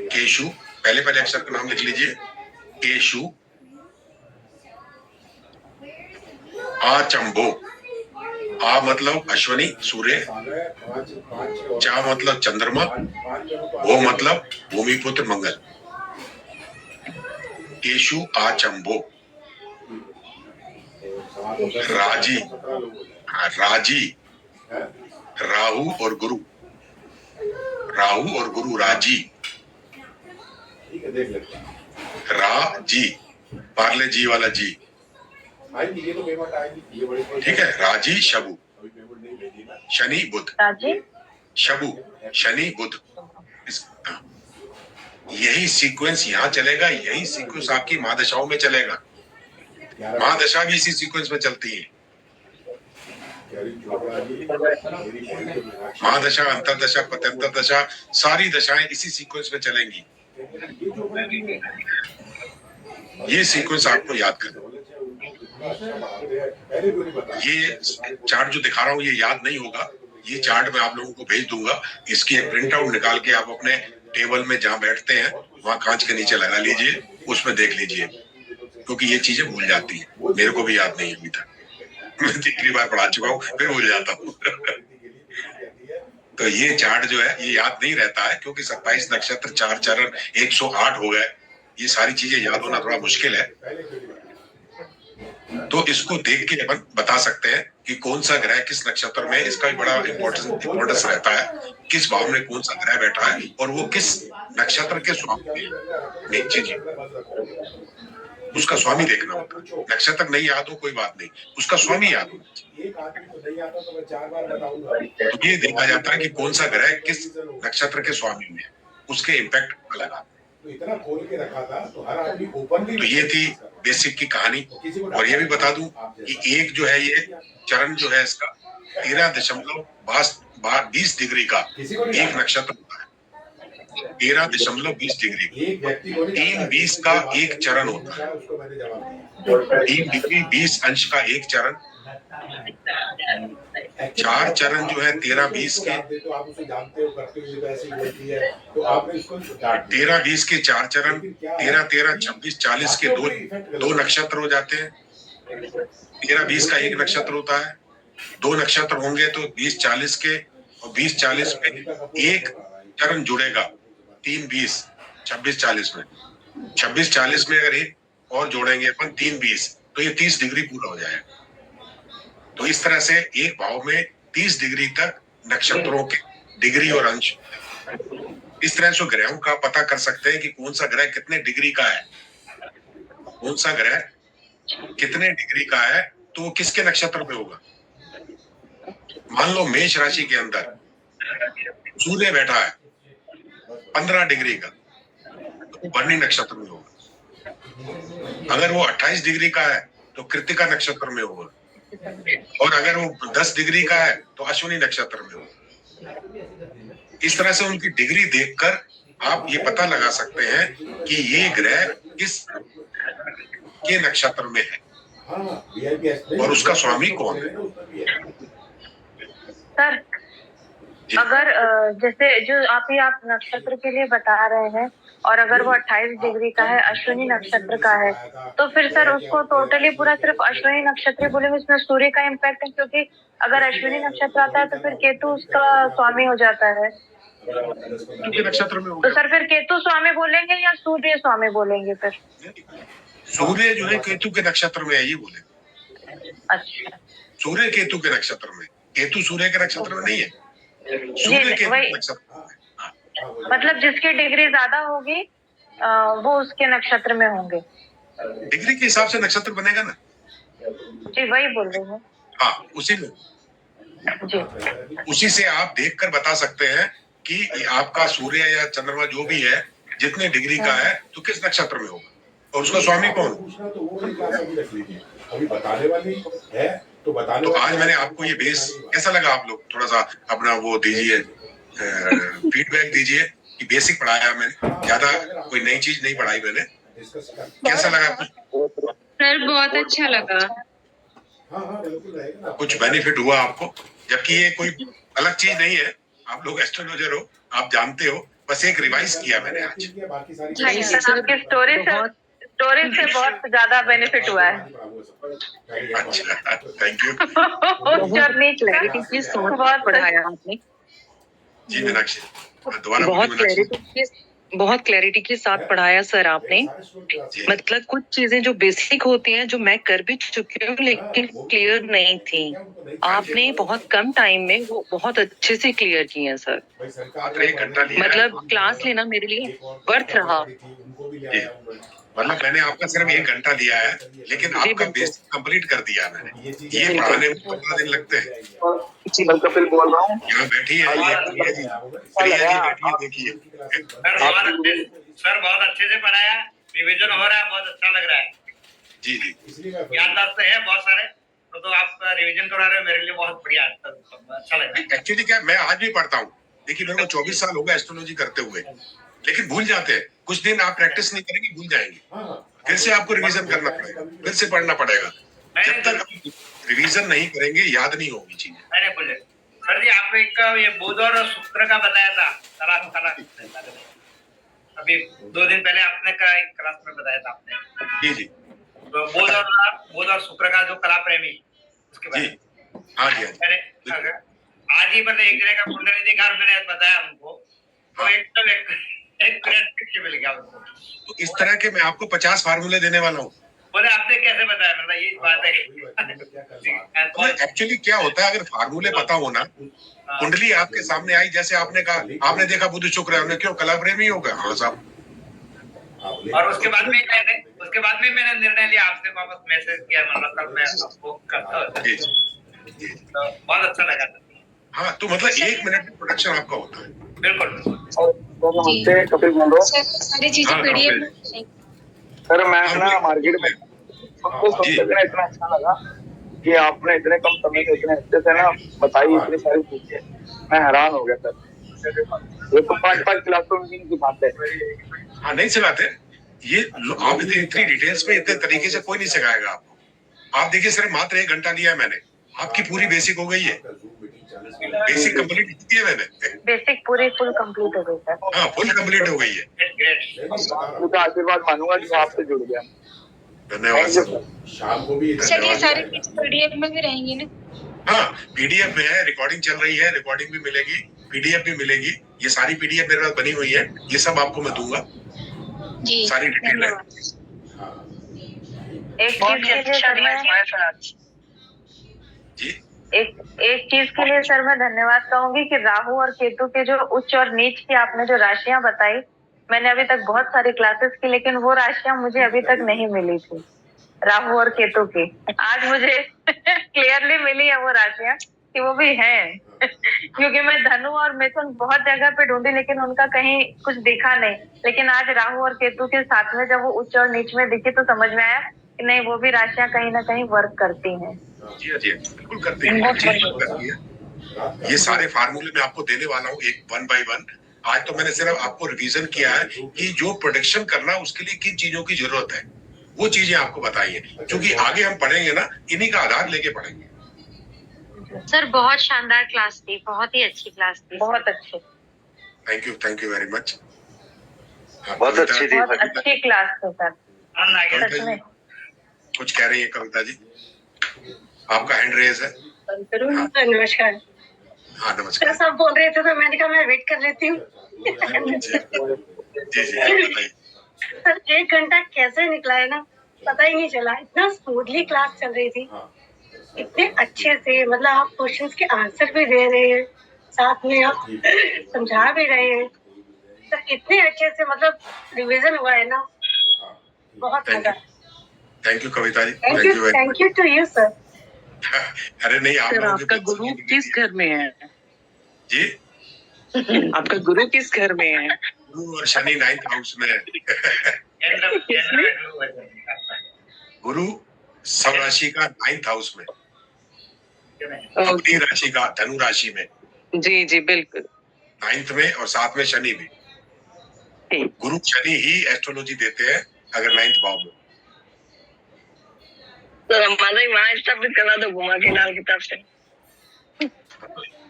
केशु, पहले अक्षर का नाम लिख लीजिए, केशु। आचंबो, आ मतलब अश्विनी सूर्य, चा मतलब चंद्रमा, वो मतलब भूमिपुत्र मंगल। केशु आचंबो। राजी, राजी, राहु और गुरु, राहु और गुरु राजी। राजी, पार्ले जी वाला जी, ठीक है। राजी शबु, शनि बुध, शबु शनि बुध। यही सीक्वेंस यहाँ चलेगा, यही सीक्वेंस आपकी महादशाओं में चलेगा। महादशा भी इसी सीक्वेंस में चलती है। महादशा, अंतरदशा, प्रत्यंतर दशा, सारी दशाएं इसी सीक्वेंस में चलेंगी। ये सीक्वेंस आपको याद करना। ये चार्ट जो दिखा रहा हूँ ये याद नहीं होगा, ये चार्ट मैं आप लोगों को भेज दूंगा। इसकी एक प्रिंट आउट निकाल के आप अपने टेबल में जहाँ बैठते हैं वहां कांच के नीचे लगा लीजिए, उसमें देख लीजिए, क्योंकि ये चीजें भूल जाती हैं। मेरे को भी याद नहीं अभी तक, मैं तीसरी बार पढ़ा चुका हूँ, फिर भूल जाता हूँ। तो ये चार्ट जो है ये याद नहीं रहता है, क्योंकि 27 नक्षत्र, 4 चरण, 108 हो गए। ये सारी चीजें याद होना थोड़ा मुश्किल है। तो इसको देख के अपन बता सकते हैं कि कौन सा ग्रह किस नक्षत्र में, इसका भी बड़ा इंपॉर्टेंस रहता है। किस भाव में कौन सा ग्रह बैठा है और वो किस नक्षत्र के स्वामी है, जी उसका स्वामी देखना होता है। नक्षत्र नहीं याद हो कोई बात नहीं, उसका स्वामी याद होना चाहिए। तो ये देखा जाता है कि कौन सा ग्रह किस नक्षत्र के स्वामी में है, उसके इम्पैक्ट अलग आता है। तो इतना खोल के रखा था तो हर आदमी ओपनली। तो ये थी बेसिक की कहानी। और ये भी बता दूं कि एक जो है ये चरण जो है इसका 13.20 डिग्री का एक नक्षत्र होता है। 13.20 डिग्री, 3:20 का एक चरण होता है। 3 डिग्री 20 अंश का एक चरण। 4 चरण जो है 13-20 के, 13-20 के 4 चरण, 13-13, 26-40 के दो नक्षत्र हो जाते हैं। 13-20 का एक नक्षत्र होता है, 2 नक्षत्र होंगे तो 20-40 के, और 20-40 में एक चरण जुड़ेगा। 3-20, 26-40 में, 26-40 में अगर एक और जोड़ेंगे अपन 3-20, तो ये 30 डिग्री पूरा हो जाएगा। तो इस तरह से एक भाव में 30 डिग्री तक नक्षत्रों के डिग्री और अंश, इस तरह से ग्रहों का पता कर सकते हैं कि कौन सा ग्रह कितने डिग्री का है, कौन सा ग्रह कितने डिग्री का है, तो वो किसके नक्षत्र पे होगा। मान लो मेष राशि के अंदर सूर्य बैठा है 15 डिग्री का, तो भरणी नक्षत्र में होगा। अगर वो 28 डिग्री का है तो कृतिका नक्षत्र में होगा, और अगर वो 10 डिग्री का है तो अश्विनी नक्षत्र में होगा। इस तरह से उनकी डिग्री देखकर आप ये पता लगा सकते हैं कि ये ग्रह किस के नक्षत्र में है और उसका स्वामी कौन है। सर जी। अगर जैसे जो आप नक्षत्र के लिए बता रहे हैं, और अगर वो 28 डिग्री का है, अश्विनी नक्षत्र का है, तो फिर सर उसको टोटली पूरा सिर्फ अश्विनी नक्षत्र बोलेंगे, उसमें सूर्य का इम्पैक्ट है, क्योंकि अगर अश्विनी नक्षत्र आता है तो फिर केतु उसका स्वामी हो जाता है। केतु के नक्षत्र में तो होगा। सर फिर केतु स्वामी बोलेंगे या सूर्य स्वामी बोलेंगे फिर? सूर्य जो है केतु के नक्षत्र में है, ये बोले। अच्छा, सूर्य केतु के नक्षत्र में, केतु सूर्य के नक्षत्र में नहीं है, सूर्य केतु के नक्षत्र में। मतलब जिसकी डिग्री ज्यादा होगी वो उसके नक्षत्र में होंगे। डिग्री के हिसाब से नक्षत्र बनेगा ना। जी वही बोल रही हूँ। हाँ, उसी में, जी उसी से आप देखकर बता सकते हैं कि आपका सूर्य या चंद्रमा जो भी है जितने डिग्री का है तो किस नक्षत्र में होगा और उसका स्वामी कौन। अभी बताने वाली है तो बताने। तो आज मैंने आपको ये बेस कैसा लगा, आप लोग थोड़ा सा अपना वो दीजिए, फीडबैक दीजिए कि बेसिक पढ़ाया मैंने, ज्यादा कोई नई चीज नहीं पढ़ाई मैंने। कैसा लगा आपको? सर बहुत अच्छा लगा। कुछ बेनिफिट हुआ आपको? जबकि ये कोई अलग चीज नहीं है, आप लोग एस्ट्रोलॉजर हो, आप जानते हो, बस एक रिवाइज किया मैंने आज। नहीं सर, आपकी स्टोरी से बहुत ज्यादा बेनिफिट हुआ है। अच्छा, थैंक यू। उच्च नीच क्लैरिटी के साथ पढ़ाया आपने। जी मीनाक्षी, दोबारा बोलिए मीनाक्षी। बहुत क्लैरिटी के साथ पढ़ाया सर आपने। जी। मतलब कुछ चीजें जो बेसिक होती हैं जो मैं कर भी चुकी हूँ लेकिन क्लियर नहीं थी, आपने बहुत कम टाइम में वो बहुत अच्छे से क्लियर किए हैं सर। मात्र 1 घंटा लिया है। मतलब क्लास लेना मेरे लिए वर्थ रहा। जी। मतलब मैंने आपका सिर्फ 1 घंटा लिया है, लेकिन आपका बेसिक कंप्लीट कर दिया मैंने। ये पढ़ाने में 15 दिन लगते हैं। जी मैं कपिल बोल रहा हूँ। यहाँ बैठिए, ये प्रिया जी, प्रिया जी बैठिए, देखिए। सर बहुत अच्छे से पढ़ाया, रिवीजन हो रहा है, बहुत अच्छा लग रहा है। जी जी। याददाश्त है बहुत सारे, तो आप रिवीजन करा रहे हो, मेरे लिए बहुत बढ़िया, अच्छा लग रहा है। एक्चुअली क्या, मैं आज भी पढ़ता हूँ, देखिए मेरे को 24 साल हो गए एस्ट्रोलॉजी करते हुए, लेकिन भूल जाते हैं। कुछ दिन आप प्रैक्टिस नहीं करेंगे, भूल जाएंगे। फिर से आपको रिवीजन करना पड़ेगा, फिर से पढ़ना पड़ेगा। जब तक रिवीजन नहीं करेंगे याद नहीं होगी चीजें। मैंने बोले सर जी, आप एक ये बुध और शुक्र का बताया था, अभी 2 दिन पहले आपने का एक क्लास में बताया था आपने। जी जी। तो बुध और शुक्र का जो कला प्रेमी, उसके बारे में। हाँ जी, हाँ जी। मैंने आज ही मतलब एक जगह का कुंडली देखा और मैंने बताया उनको, तो एकदम एक मिल गया उनको। तो इस तरह के मैं आपको 50 फार्मूले देने वाला हूँ। बोले आपने कैसे बताया, मतलब ये बात है। तो एक्चुअली क्या होता है, अगर फार्मूले पता हो ना, कुंडली आपके सामने आई, जैसे आपने कहा, आपने देखा बुध शुक्र है, हमने क्यों कला प्रेमी हो गया। हाँ साहब। और उसके बाद में मैंने निर्णय लिया, आपसे वापस मैसेज किया, मतलब कल मैं आपको करता हूँ। जी जी। तो बहुत अच्छा लगा। हाँ, तो मतलब 1 मिनट में प्रोडक्शन आपका होता है। बिल्कुल। नमस्ते, कपिल बोल रहा हूँ। सारी चीजें हाँ, पीडीएफ। सर मैं ना मार्केट में सबको सुनकर इतना अच्छा लगा कि आपने इतने कम समय में इतने अच्छे से ना बताई इतनी सारी चीजें, मैं हैरान हो गया सर। ये तो 5-5 क्लासों में की बात है। हाँ, नहीं सिखाते ये आप, इतनी डिटेल्स में इतने तरीके से कोई नहीं सिखाएगा आपको। आप देखिए, सिर्फ मात्र 1 घंटा लिया है मैंने, आपकी पूरी बेसिक हो गई है। बेसिक कंप्लीट की है मैंने। बेसिक पूरी फुल कंप्लीट हो गई सर। हाँ, फुल कंप्लीट हो गई है। उनका आशीर्वाद मानूंगा कि आपसे जुड़ गया। धन्यवाद सर। शाम को भी सर ये सारी चीजें पीडीएफ में भी रहेंगी ना? हाँ, पीडीएफ में है, रिकॉर्डिंग चल रही है, रिकॉर्डिंग भी मिलेगी, पीडीएफ भी मिलेगी। ये सारी पीडीएफ मेरे पास बनी हुई है, ये सब आपको मैं दूंगा, जी सारी डिटेल है। एक चीज के लिए सर मैं जी। एक चीज के लिए सर मैं धन्यवाद कहूंगी कि राहु और केतु के जो उच्च और नीच की आपने जो राशियां बताई, मैंने अभी तक बहुत सारी क्लासेस की, लेकिन वो राशियां मुझे अभी तक नहीं मिली थी, राहु और केतु की। आज मुझे क्लियरली मिली है वो राशियां, कि वो भी हैं क्योंकि मैं धनु और मिथुन बहुत जगह पे ढूंढी लेकिन उनका कहीं कुछ दिखा नहीं। लेकिन आज राहु और केतु के साथ में जब वो उच्च और नीच में दिखी तो समझ में आया कि नहीं, वो भी राशियां कहीं ना कहीं वर्क करती हैं। जी जी बिल्कुल करती है, हर चीज वर्क करती है। ये सारे फार्मूले मैं आपको देने वाला हूँ एक 1 by 1। आज तो मैंने सिर्फ आपको रिवीजन किया है कि जो प्रोडिक्शन करना है उसके लिए किन चीजों की जरूरत है, वो चीजें आपको बताई है, क्योंकि आगे हम पढ़ेंगे ना, इन्हीं का आधार लेके पढ़ेंगे। सर बहुत शानदार क्लास थी, बहुत ही अच्छी क्लास थी, बहुत अच्छी, थैंक यू वेरी मच। बहुत अच्छी थी। बहुत अच्छी क्लास थी सर, सच में। कुछ कह रही है कविता जी? आपका हैंड रेज है। नमस्कार। हाँ नमस्कार। सब बोल रहे थे तो मैंने कहा मैं वेट कर लेती हूँ। जी बताइए। सर 1 घंटा कैसे निकला है ना, पता ही नहीं चला। इतना स्मूथली क्लास चल रही थी, इतने अच्छे से, मतलब आप क्वेश्चंस के आंसर भी दे रहे हैं, साथ में आप समझा भी रहे हैं। सर इतने अच्छे से मतलब रिवीजन हुआ है ना, बहुत मजा। Thank you Kavita ji, thank you to you sir. अरे नहीं, आप सर आपका गुरु किस घर में है जी? आपका गुरु किस घर में है? गुरु और शनि 9th हाउस में है। गुरु सब राशि का 9th हाउस में, अपनी राशि का धनु राशि में। जी जी बिल्कुल 9th में, और साथ में शनि भी। गुरु शनि ही एस्ट्रोलॉजी देते हैं अगर 9th भाव में। सर हमारा वहाँ स्थापित करा दो घुमा के लाल किताब से।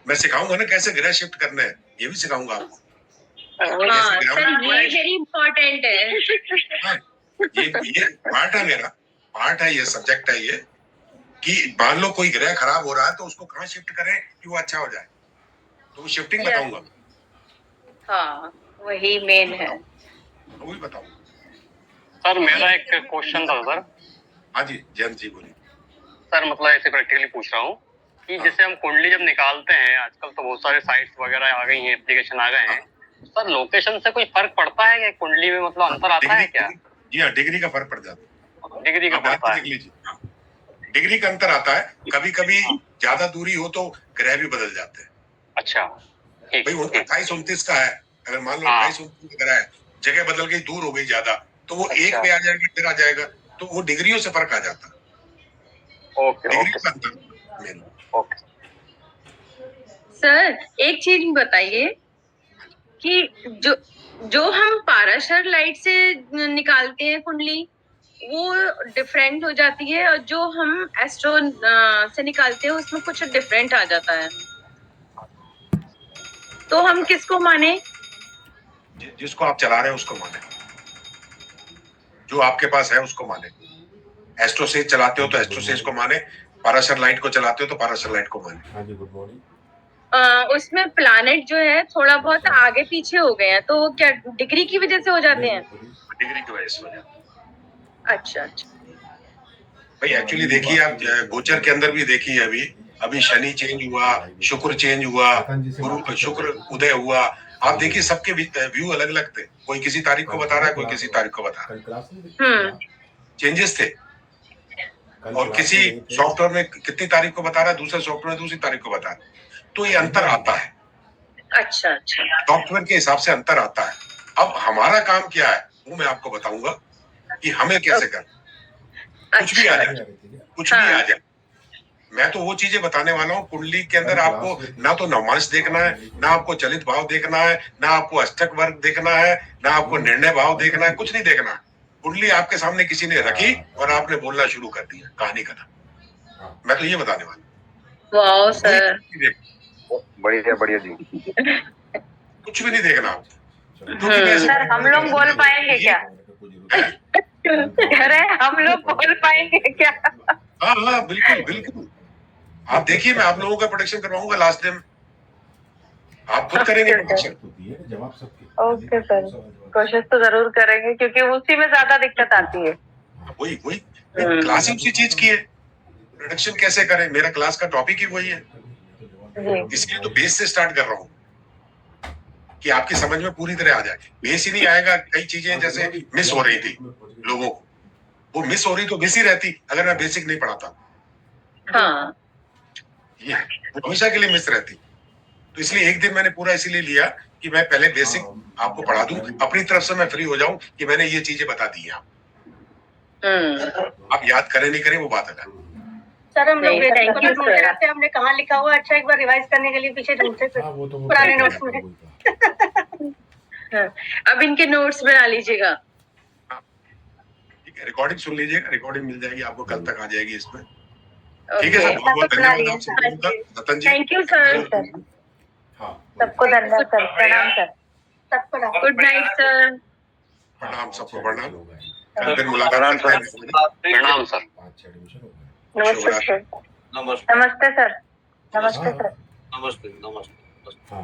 मैं सिखाऊंगा ना कैसे ग्रह शिफ्ट करने हैं, ये भी सिखाऊंगा आपको। हाँ सर ये वेरी इम्पोर्टेंट है। हाँ, ये पार्ट है, मेरा पार्ट है, ये सब्जेक्ट है ये, कि मान लो कोई ग्रह खराब हो रहा है तो उसको कहाँ शिफ्ट करें कि वो अच्छा हो जाए, तो वो शिफ्टिंग बताऊंगा। हाँ वही मेन है, वही बताऊंगा। सर मेरा एक क्वेश्चन था सर। हाँ जी जयंत जी बोलिए। सर मतलब ऐसे प्रैक्टिकली पूछ रहा हूँ कि जैसे हम कुंडली जब निकालते हैं, आजकल तो बहुत सारे साइट्स वगैरह आ गई हैं, एप्लीकेशन आ गए हैं, सर लोकेशन से कोई फर्क पड़ता है क्या कुंडली में, मतलब अंतर आता है क्या? जी हाँ, डिग्री का फर्क पड़ जाता है। डिग्री का पड़ता है? डिग्री का अंतर आता है, कभी कभी ज्यादा दूरी हो तो ग्रह भी बदल जाते हैं। अच्छा भाई 28-29 का है, अगर मान लो 28-29 का ग्रह है, जगह बदल गई, दूर हो गई ज्यादा, तो वो एक पे आ जाएगा, फिर आ जाएगा, तो वो डिग्रियों से फर्क आ जाता है। ओके। सर एक चीज बताइए कि जो हम पाराशर लाइट से निकालते हैं कुंडली, वो डिफरेंट हो जाती है, और जो हम एस्ट्रो से निकालते हैं उसमें कुछ डिफरेंट आ जाता है, तो हम किसको माने? जिसको आप चला रहे हैं उसको माने, जो आपके पास है उसको माने। एस्ट्रो से चलाते हो तो एस्ट्रो से को माने, पाराशर लाइट को चलाते हो तो पाराशर लाइट को माने। हाँ जी गुड मॉर्निंग। उसमें प्लैनेट जो है थोड़ा बहुत आगे पीछे हो गए हैं, तो वो क्या डिग्री की वजह से हो जाते हैं? डिग्री की वजह से हो जाते हैं। अच्छा भाई एक्चुअली देखिए, आप गोचर के अंदर भी देखिए, अभी शनि चेंज हुआ, शुक्र चेंज हुआ, गुरु शुक्र उदय हुआ, आप देखिए सबके व्यू अलग अलग थे, कोई किसी तारीख को बता रहा है, कोई किसी तारीख को बता रहा है, चेंजेस थे। और किसी सॉफ्टवेयर में कितनी तारीख को बता रहा है, दूसरे सॉफ्टवेयर में दूसरी तारीख को बता रहा है, तो ये अंतर आता है। अच्छा सॉफ्टवेयर के हिसाब से अंतर आता है। अब हमारा काम क्या है वो मैं आपको बताऊंगा कि हमें कैसे करना। कुछ भी आ जाए, कुछ भी आ जाए, मैं तो वो चीजें बताने वाला हूँ। कुंडली के अंदर आपको ना तो नवमांश देखना है, ना आपको चलित भाव देखना है, ना आपको अष्टक वर्ग देखना है, ना आपको निर्णय भाव देखना है, कुछ नहीं देखना। कुंडली आपके सामने किसी ने रखी और आपने बोलना शुरू कर दिया, कहानी खत्म। मैं तो ये बताने वाला। वाओ सर, बढ़िया जी। कुछ भी नहीं देखना। सर हम लोग बोल पाएंगे क्या? कह रहे हम लोग बोल पाएंगे क्या? हाँ बिल्कुल। आप देखिए, मैं आप लोगों का प्रोडक्शन करवाऊंगा लास्ट टाइम, आप खुद करेंगे प्रोडक्शन। ओके सर, कोशिश तो जरूर करेंगे, क्योंकि उसी में ज्यादा दिक्कत आती है। वही क्लास ही उसी चीज की है, प्रोडक्शन कैसे करें, मेरा क्लास का टॉपिक ही वही है, इसलिए तो बेस से स्टार्ट कर रहा हूँ कि आपकी समझ में पूरी तरह आ जाए। बेस ही नहीं आएगा, कई चीजें जैसे मिस हो रही थी लोगों को, वो मिस हो रही तो मिस ही रहती अगर मैं बेसिक नहीं पढ़ाता। हाँ ये वो हमेशा के लिए मिस रहती। तो इसलिए एक दिन मैंने पूरा इसीलिए लिया कि मैं पहले बेसिक आपको पढ़ा दूं, अपनी तरफ से मैं फ्री हो जाऊं कि मैंने ये चीजें बता दी हैं आप याद करें नहीं करें वो बात अलग। सर हम लोग नहीं, बेसिक thank you, ढूंढते sir. रहते हैं, हमने कहाँ लिखा हुआ अच्छा एक बार रिवाइज करने के लिए पीछे ढूंढते थे हाँ, वो तो पुराने नोट्स में। हाँ, अब इनके नोट्स बना लीजिएगा। ठीक है, रिकॉर्डिंग सुन लीजिएगा, रिकॉर्डिंग मिल जाएगी आपको, कल तक आ जाएगी इसमें। Okay. ठीक है सर, बहुत बहुत बना धन्यवाद लिया, आप सभी का। रतन जी, थैंक यू सर। हाँ, सबको धन्यवाद सर, प्रणाम सर। सबको ना गुड नाइट सर। प्रणाम सबको, प्रणाम। कल फिर मुलाकात करते हैं। प्रणाम सर। 5 एडमिशन हो गए। नमस्ते सर। नमस्ते नमस्ते सर। नमस्ते सर। नमस्ते नमस्ते। हाँ